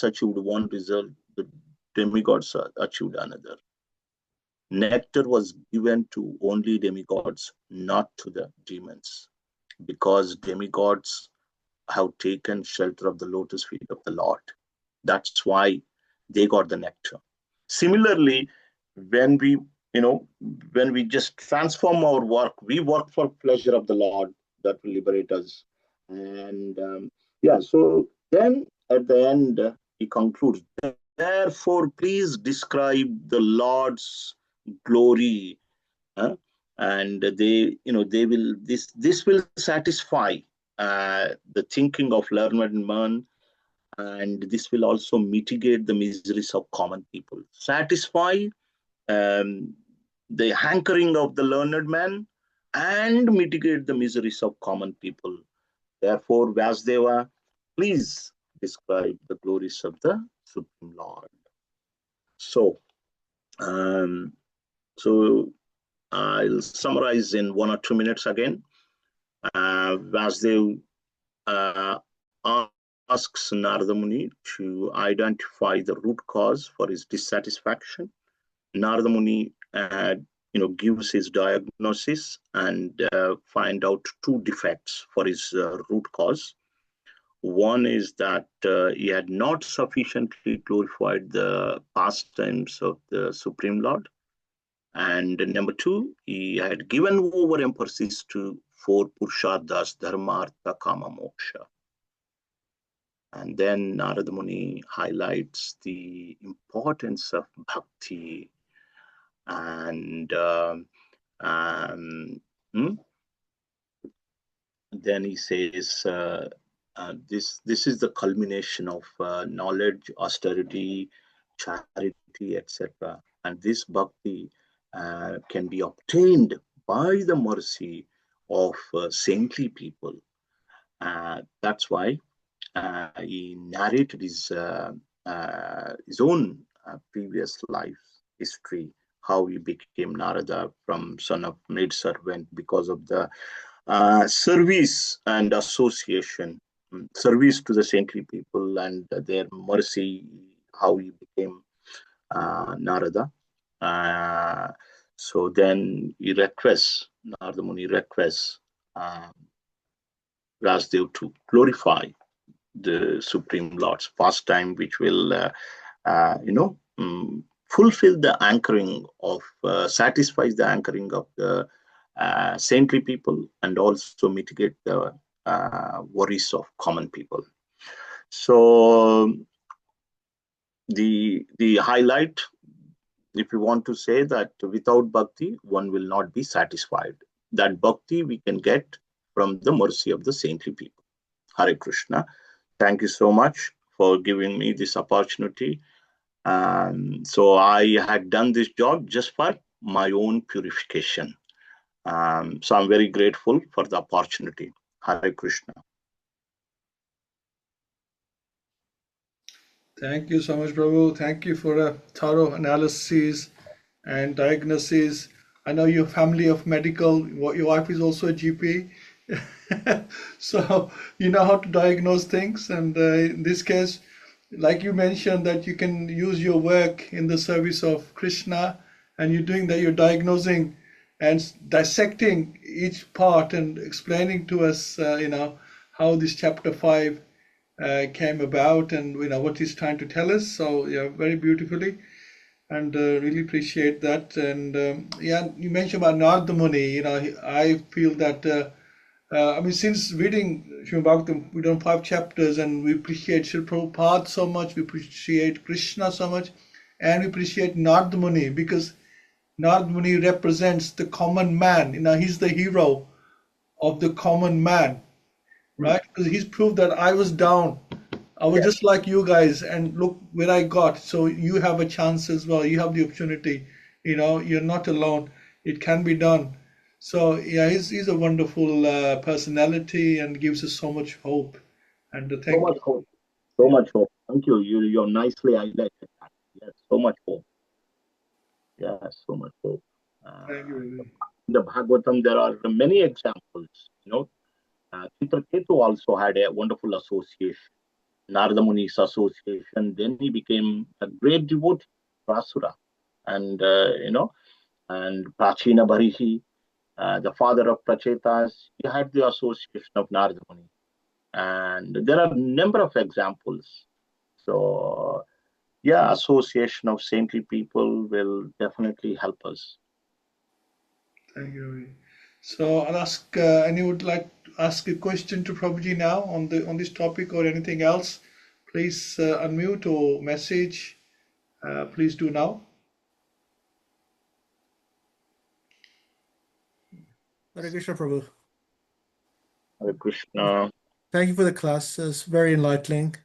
achieved one result, the demigods achieved another. Nectar was given to only demigods, not to the demons, because demigods have taken shelter of the lotus feet of the Lord. That's why they got the nectar. Similarly, when we just transform our work, we work for pleasure of the Lord, that will liberate us. And so then at the end, he concludes, therefore, please describe the Lord's glory. And they will, this will satisfy the thinking of learned man, and this will also mitigate the miseries of common people, satisfy the hankering of the learned man, and mitigate the miseries of common people. Therefore, Vyasdeva, please describe the glories of the Supreme Lord. So I'll summarize in 1 or 2 minutes again. Vyasdeva asks Narada Muni to identify the root cause for his dissatisfaction. Narada Muni gives his diagnosis and find out 2 defects for his root cause. One is that he had not sufficiently glorified the pastimes of the Supreme Lord. And number 2, he had given over emphasis to 4 Purusharthas, Dharma, Artha, Kama, Moksha. And then Narada Muni highlights the importance of bhakti. And then he says, this is the culmination of knowledge, austerity, charity, etc. And this bhakti can be obtained by the mercy of saintly people. That's why he narrated his own previous life history, how he became Narada from son of maidservant because of the service and association, service to the saintly people and their mercy, how he became Narada. So then he requests, Narada Muni requests Rasdev to glorify the Supreme Lord's pastime, which will, fulfill the anchoring of, satisfies the anchoring of the saintly people and also mitigate the worries of common people. So the highlight, if you want to say that without bhakti, one will not be satisfied. That bhakti we can get from the mercy of the saintly people. Hare Krishna. Thank you so much for giving me this opportunity. So I had done this job just for my own purification. So I'm very grateful for the opportunity. Hare Krishna. Thank you so much, Prabhu. Thank you for a thorough analysis and diagnosis. I know your family of medical, your wife is also a GP. So you know how to diagnose things. And in this case, like you mentioned, that you can use your work in the service of Krishna, and you're doing that, you're diagnosing and dissecting each part and explaining to us, how this chapter 5 came about, and what he's trying to tell us. So yeah, very beautifully, and really appreciate that. And yeah, you mentioned about Narada Muni. I feel that I mean, since reading Śrīmad-Bhāgavatam, we've done 5 chapters, and we appreciate Srila Prabhupada so much, we appreciate Krishna so much, and we appreciate Narada Muni, because Narada Muni represents the common man. He's the hero of the common man, right? Because he's proved that I was down. I was just like you guys, and look where I got. So you have a chance as well. You have the opportunity. You're not alone. It can be done. So yeah, he's a wonderful personality and gives us so much hope. And So thank much you. hope. So much hope. Thank you. You're nicely highlighted that. Yes, so much hope. Yeah, so much hope. Thank you, In Ravi. the Bhagavatam, there are many examples. Chitraketu also had a wonderful association, Narada Muni's association. Then he became a great devotee, Rasura, and and Prachina Bharihi, the father of Prachetas, he had the association of Narada Muni. And there are a number of examples. So yeah, association of saintly people will definitely help us. Thank you, Ravi. So I'll ask. Any would like to ask a question to Prabhuji now on this topic or anything else? Please unmute or message. Please do now. Hare Krishna, Prabhu. Hare Krishna. Thank you for the class. It's very enlightening.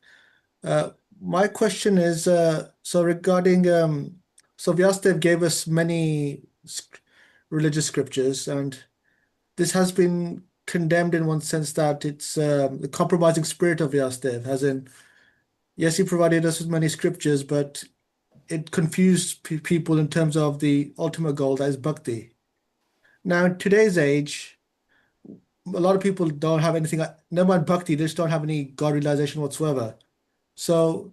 My question is, so regarding, so Vyasadeva gave us many religious scriptures, and this has been condemned in one sense that it's the compromising spirit of Vyasadeva, as in, yes, he provided us with many scriptures, but it confused people in terms of the ultimate goal, that is bhakti. Now, in today's age, a lot of people don't have anything, never mind bhakti, they just don't have any God realization whatsoever. So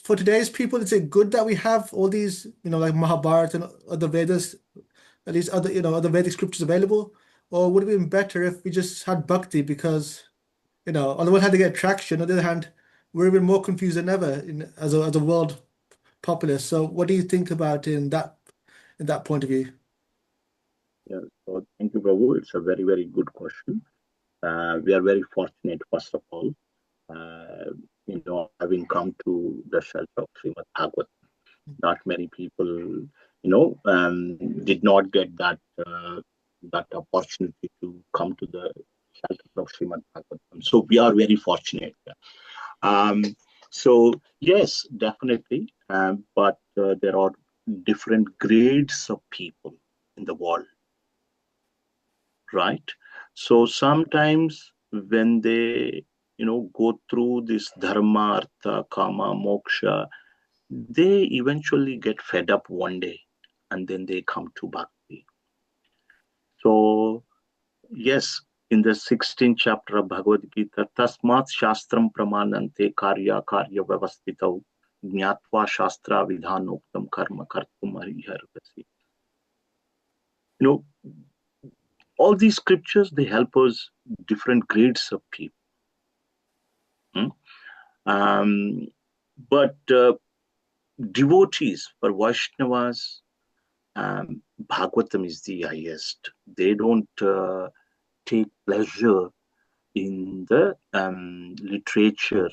for today's people, is it good that we have all these, like Mahabharata and other Vedas, at least other Vedic scriptures available? Or would it have been better if we just had bhakti? Because, on the one hand, they get traction, on the other hand, we're even more confused than ever as a world populace. So what do you think about in that point of view? Yeah, so thank you, Prabhu. It's a very, very good question. We are very fortunate, first of all, having come to the shelter of Śrīmad-Bhāgavatam. Not many people, did not get that opportunity to come to the shelter of Śrīmad-Bhāgavatam. So we are very fortunate. So yes, definitely, but there are different grades of people in the world, right? So sometimes when they go through this dharma, artha, kama, moksha, they eventually get fed up one day, and then they come to bhakti. So yes, in the 16th chapter of Bhagavad-Gita, tasmat shastram pramanante karya vyavastitau jnatva shastra vidhanoktam karma kartum ariharvasi. All these scriptures, they help us different grades of people. But devotees, for Vaishnavas, Bhagavatam is the highest. They don't take pleasure in the literature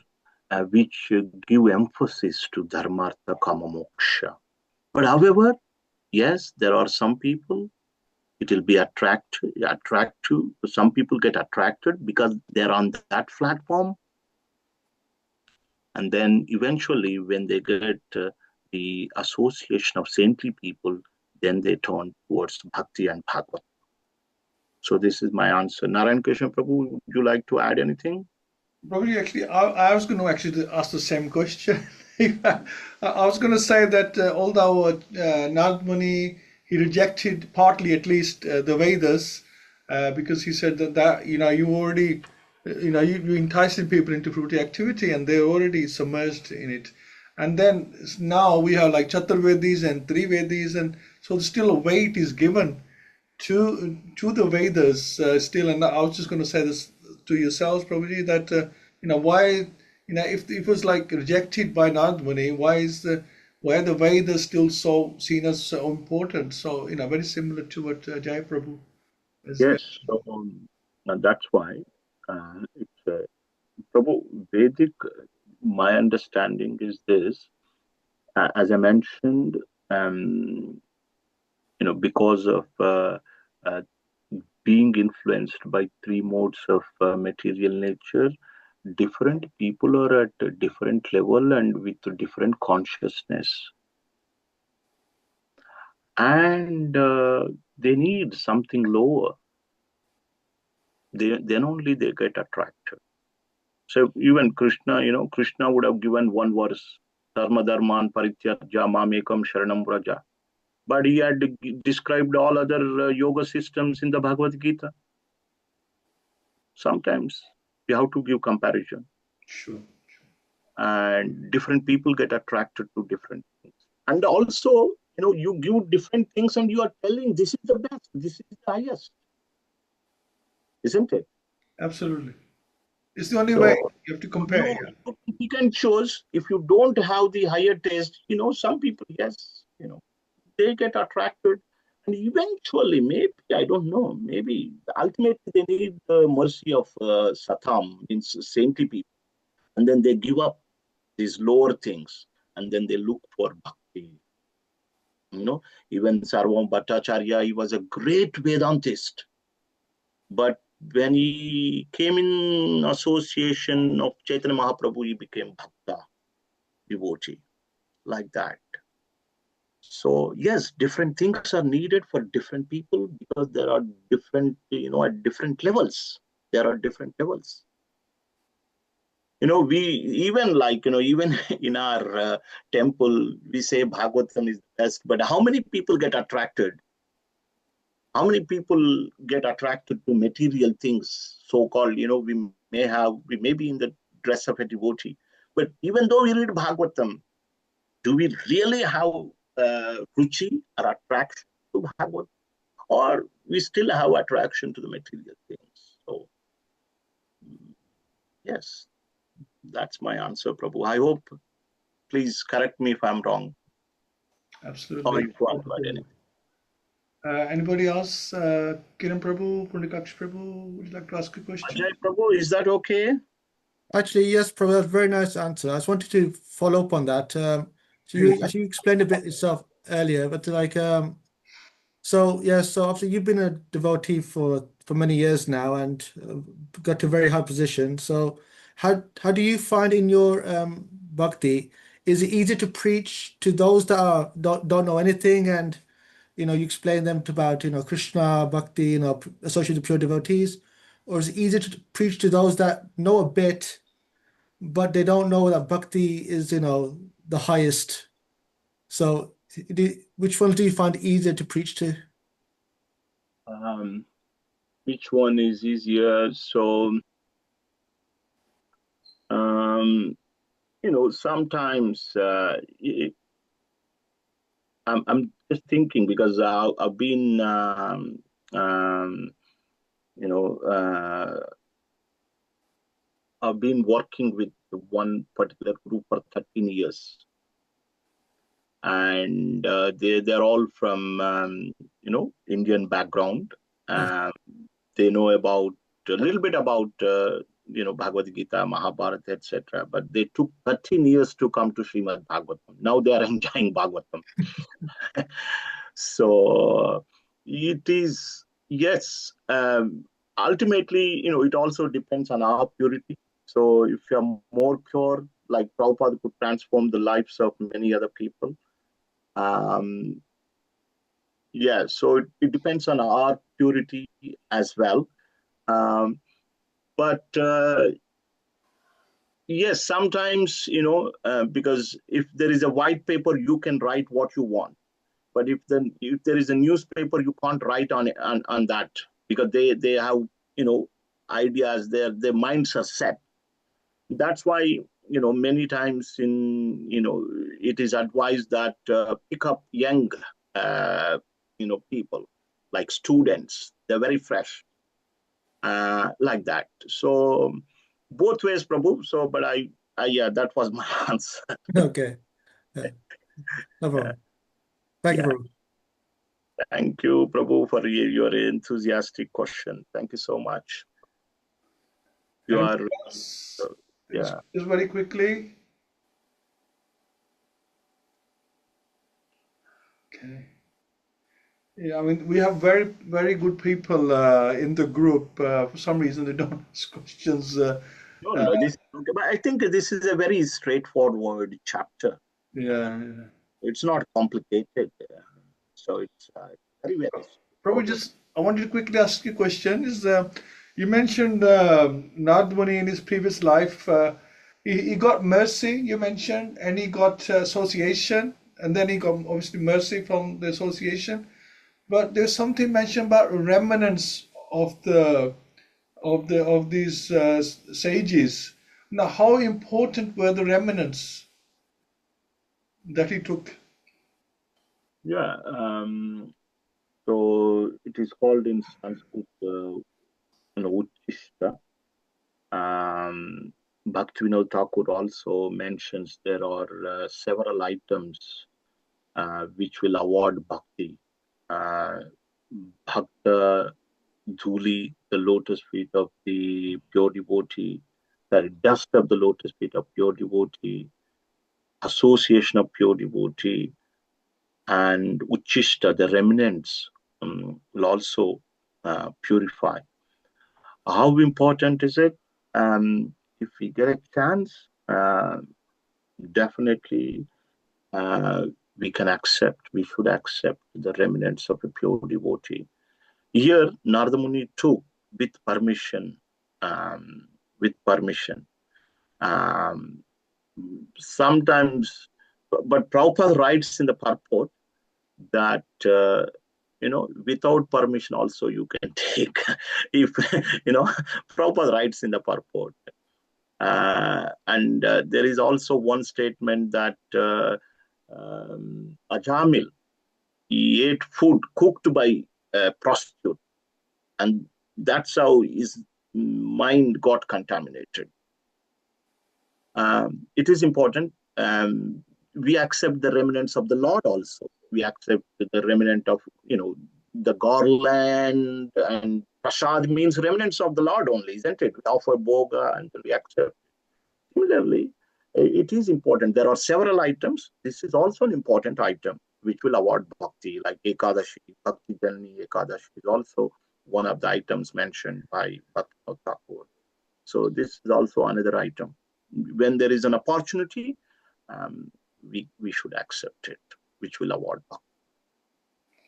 which give emphasis to dharmartha kama moksha. But however, yes, there are some people, it will be attractive. Some people get attracted because they're on that platform. And then eventually when they get the association of saintly people, then they turn towards Bhakti and Bhagavad. So this is my answer. Narayan Krishna Prabhu, would you like to add anything? Probably, actually, I was going to actually ask the same question. I was going to say that although Narad Muni, he rejected partly at least the Vedas because he said that you already, you enticing people into fruity activity and they're already submerged in it. And then now we have like Chaturvedis and Trivedis, and so still a weight is given to the Vedas still. And I was just going to say this to yourselves, probably, that why, if it was like rejected by Narad Muni, why are the Vedas still so seen as so important? So very similar to what Jai Prabhu is. Yes, so that's why it's Prabhu Vedic. My understanding is this, as I mentioned, because of being influenced by three modes of material nature, different people are at a different level and with a different consciousness. And they need something lower. Then only they get attracted. So even Krishna, Krishna would have given one verse, Dharma Dharman Parityajya Mamekam Sharanam Vraja. But he had described all other yoga systems in the Bhagavad-Gita. Sometimes we have to give comparison. Sure. And different people get attracted to different things. And also, you give different things and you are telling this is the best, this is the highest. Isn't it? Absolutely. It's the only way you have to compare. You can choose. If you don't have the higher taste, some people, yes, they get attracted. And eventually, maybe, I don't know, maybe ultimately they need the mercy of Satam, means saintly people. And then they give up these lower things and then they look for bhakti. Even Sarvam Bhattacharya, he was a great Vedantist. But when he came in association of Chaitanya Mahaprabhu, he became Bhakta, devotee, like that. So yes, different things are needed for different people because there are different, at different levels. There are different levels. We even even in our temple, we say Bhagavatam is the best, but how many people get attracted? How many people get attracted to material things, so-called, we may be in the dress of a devotee, but even though we read Bhagavatam, do we really have ruchi or attraction to Bhagavatam? Or we still have attraction to the material things? So, yes, that's my answer, Prabhu. I hope, please correct me if I'm wrong. Absolutely. Or if you want to add anything. Anybody else? Kiran Prabhu, Pundakaksh Prabhu, would you like to ask a question? Ajay Prabhu, is that okay? Actually, yes, Prabhu, that's a very nice answer. I just wanted to follow up on that. So you actually explained a bit yourself earlier, but so obviously you've been a devotee for many years now and got to a very high position. So how do you find in your bhakti, is it easy to preach to those that don't know anything, and you explain them about Krishna bhakti, associated with pure devotees, or is it easier to preach to those that know a bit but they don't know that bhakti is the highest? So which one do you find easier to preach to? Which one is easier? So sometimes I'm just thinking because I've been I've been working with one particular group for 13 years. and they're all from Indian background. They know about a little bit about Bhagavad-Gita, Mahabharata, etc. But they took 13 years to come to Śrīmad-Bhāgavatam. Now they are enjoying Bhagavatam. So it is, yes, ultimately, it also depends on our purity. So if you're more pure, like Prabhupada could transform the lives of many other people. Yeah, so it depends on our purity as well. But yes, sometimes, because if there is a white paper, you can write what you want. But if there is a newspaper, you can't write on that, because they have ideas. Their minds are set. That's why many times it is advised that pick up young people, like students. They're very fresh, like that. So both ways, Prabhu. So, but yeah, that was my answer. Okay. Yeah. No problem. Thank you, Prabhu. Thank you, Prabhu, for your enthusiastic question. Thank you so much. You are, yeah. Just very quickly. Okay. Yeah, I mean, we have very, very good people in the group. For some reason, they don't ask questions. No, but I think this is a very straightforward chapter. Yeah. It's not complicated. So it's very, very. Prabhu, I wanted to quickly ask you a question. You mentioned Narad Muni in his previous life. He got mercy, you mentioned, and he got association, and then he got obviously mercy from the association. But there's something mentioned about remnants of these sages. Now, how important were the remnants that he took? Yeah. So it is called in Sanskrit Uttishta. Bhaktivedanta Thakur also mentions there are several items which will award bhakti. Bhakta Dhuli, the lotus feet of the pure devotee, the dust of the lotus feet of pure devotee, association of pure devotee, and Uchishta, the remnants, will also purify. How important is it? If we get a chance, definitely we should accept the remnants of a pure devotee. Here, Narada Muni took with permission. Sometimes, but Prabhupada writes in the purport that without permission also you can take. If Prabhupada writes in the purport, and there is also one statement that Ajamil, he ate food cooked by a prostitute, and that's how his mind got contaminated. It is important. We accept the remnants of the Lord also. We accept the remnant of, the garland, and prasad means remnants of the Lord only, isn't it? We offer bhoga and we accept. Similarly, it is important. There are several items. This is also an important item which will award bhakti, like Ekadashi, Bhakti Janani Ekadashi is also one of the items mentioned by Bhaktivinoda Thakur. So this is also another item. When there is an opportunity, we should accept it, which will award bhakti.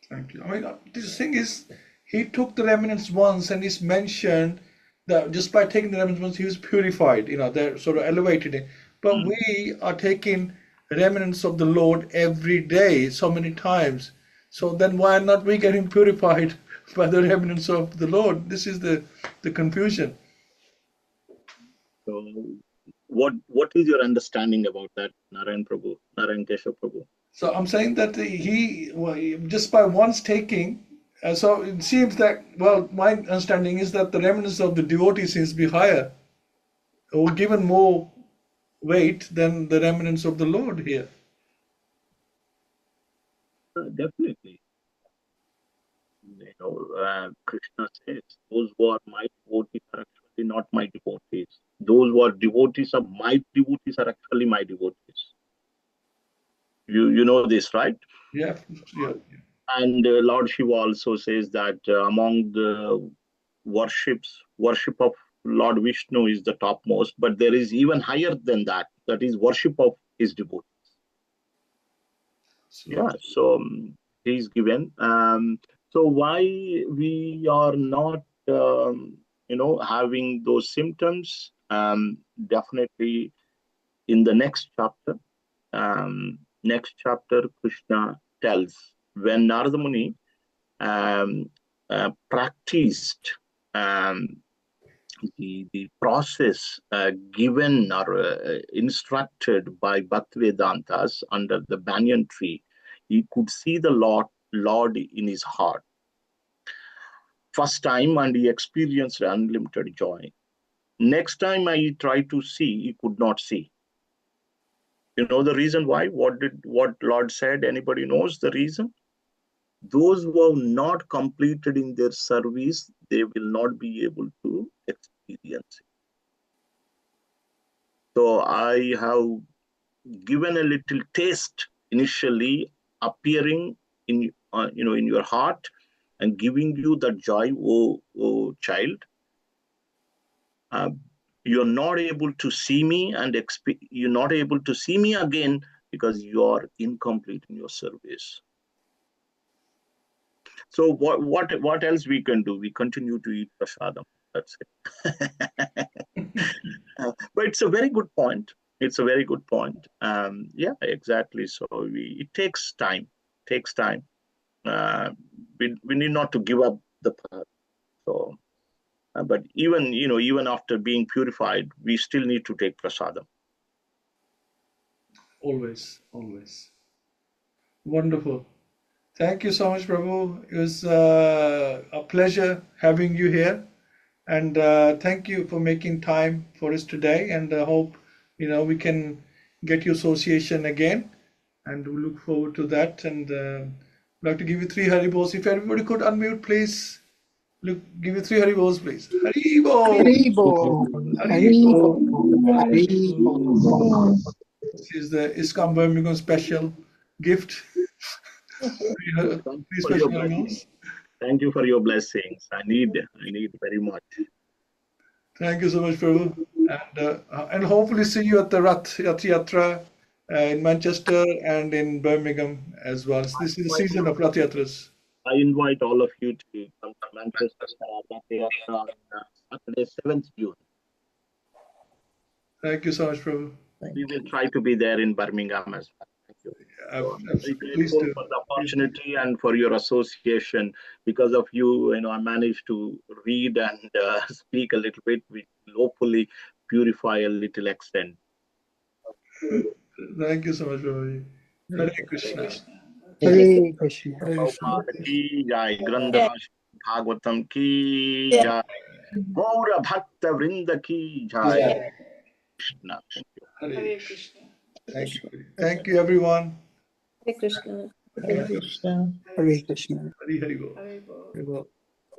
Thank you. I mean, this thing is, he took the remnants once, and it's mentioned that just by taking the remnants once, he was purified. They're sort of elevated it. But we are taking remnants of the Lord every day, so many times. So then why are not we getting purified by the remnants of the Lord? This is the confusion. So what is your understanding about that, Narayan Keshav Prabhu? So I'm saying that he just by once taking, so it seems that, well, my understanding is that the remnants of the devotee seems to be higher, or given more weight than the remnants of the Lord here. Definitely. Krishna says, those who are my devotees are actually not my devotees. Those who are devotees of my devotees are actually my devotees. You know this, right? Yeah. And Lord Shiva also says that among the worship of Lord Vishnu is the topmost, but there is even higher than that. That is worship of his devotees. Yeah, so he's given. So why we are not, having those symptoms? Definitely in the next chapter. Krishna tells when Narada Muni practiced the process given or instructed by Bhaktivedantas under the banyan tree, he could see the Lord in his heart. First time, and he experienced unlimited joy. Next time I tried to see, he could not see. You know the reason why? What Lord said? Anybody knows the reason? Those who have not completed in their service, they will not be able to experience it. So I have given a little taste initially, appearing in in your heart and giving you the joy, oh child. You're not able to see me, and you're not able to see me again because you are incomplete in your service. So what else we can do? We continue to eat prasadam. That's it. But it's a very good point. It's a very good point. Yeah, exactly. So it takes time. We need not to give up the path. So, but even after being purified, we still need to take prasadam. Always. Wonderful. Thank you so much, Prabhu. It was a pleasure having you here. And thank you for making time for us today. And I hope, we can get your association again. And we look forward to that. And I'd like to give you 3 Haribols. If everybody could unmute, please. Give you 3 Haribols, please. Haribo! Haribo, Haribo! Haribo. This is the Iskcon Birmingham special gift. 3 special Haribols. Thank you for your blessings. I need very much. Thank you so much, Prabhu. And hopefully see you at the Rath Yatra in Manchester and in Birmingham as well. This is the season of Rath Yatras. I invite all of you to come to Manchester on Saturday, 7th June. Thank you so much, Prabhu. We will try to be there in Birmingham as well. Thank you. I'm very grateful for the opportunity and for your association. Because of you, I managed to read and speak a little bit, which will hopefully purify a little extent. Thank you so much, Prabhu. Hare Krishna. Hare Krishna. Prabhupada ki jai, Grantharaja Bhagavatam ki jai, Gaura Bhakta Vrinda ki jai. Krishna. Thank you. Hare Krishna. Thank you, everyone. Hare Krishna. Hare Krishna. Hare Krishna. Hare Hare Bol. Very well.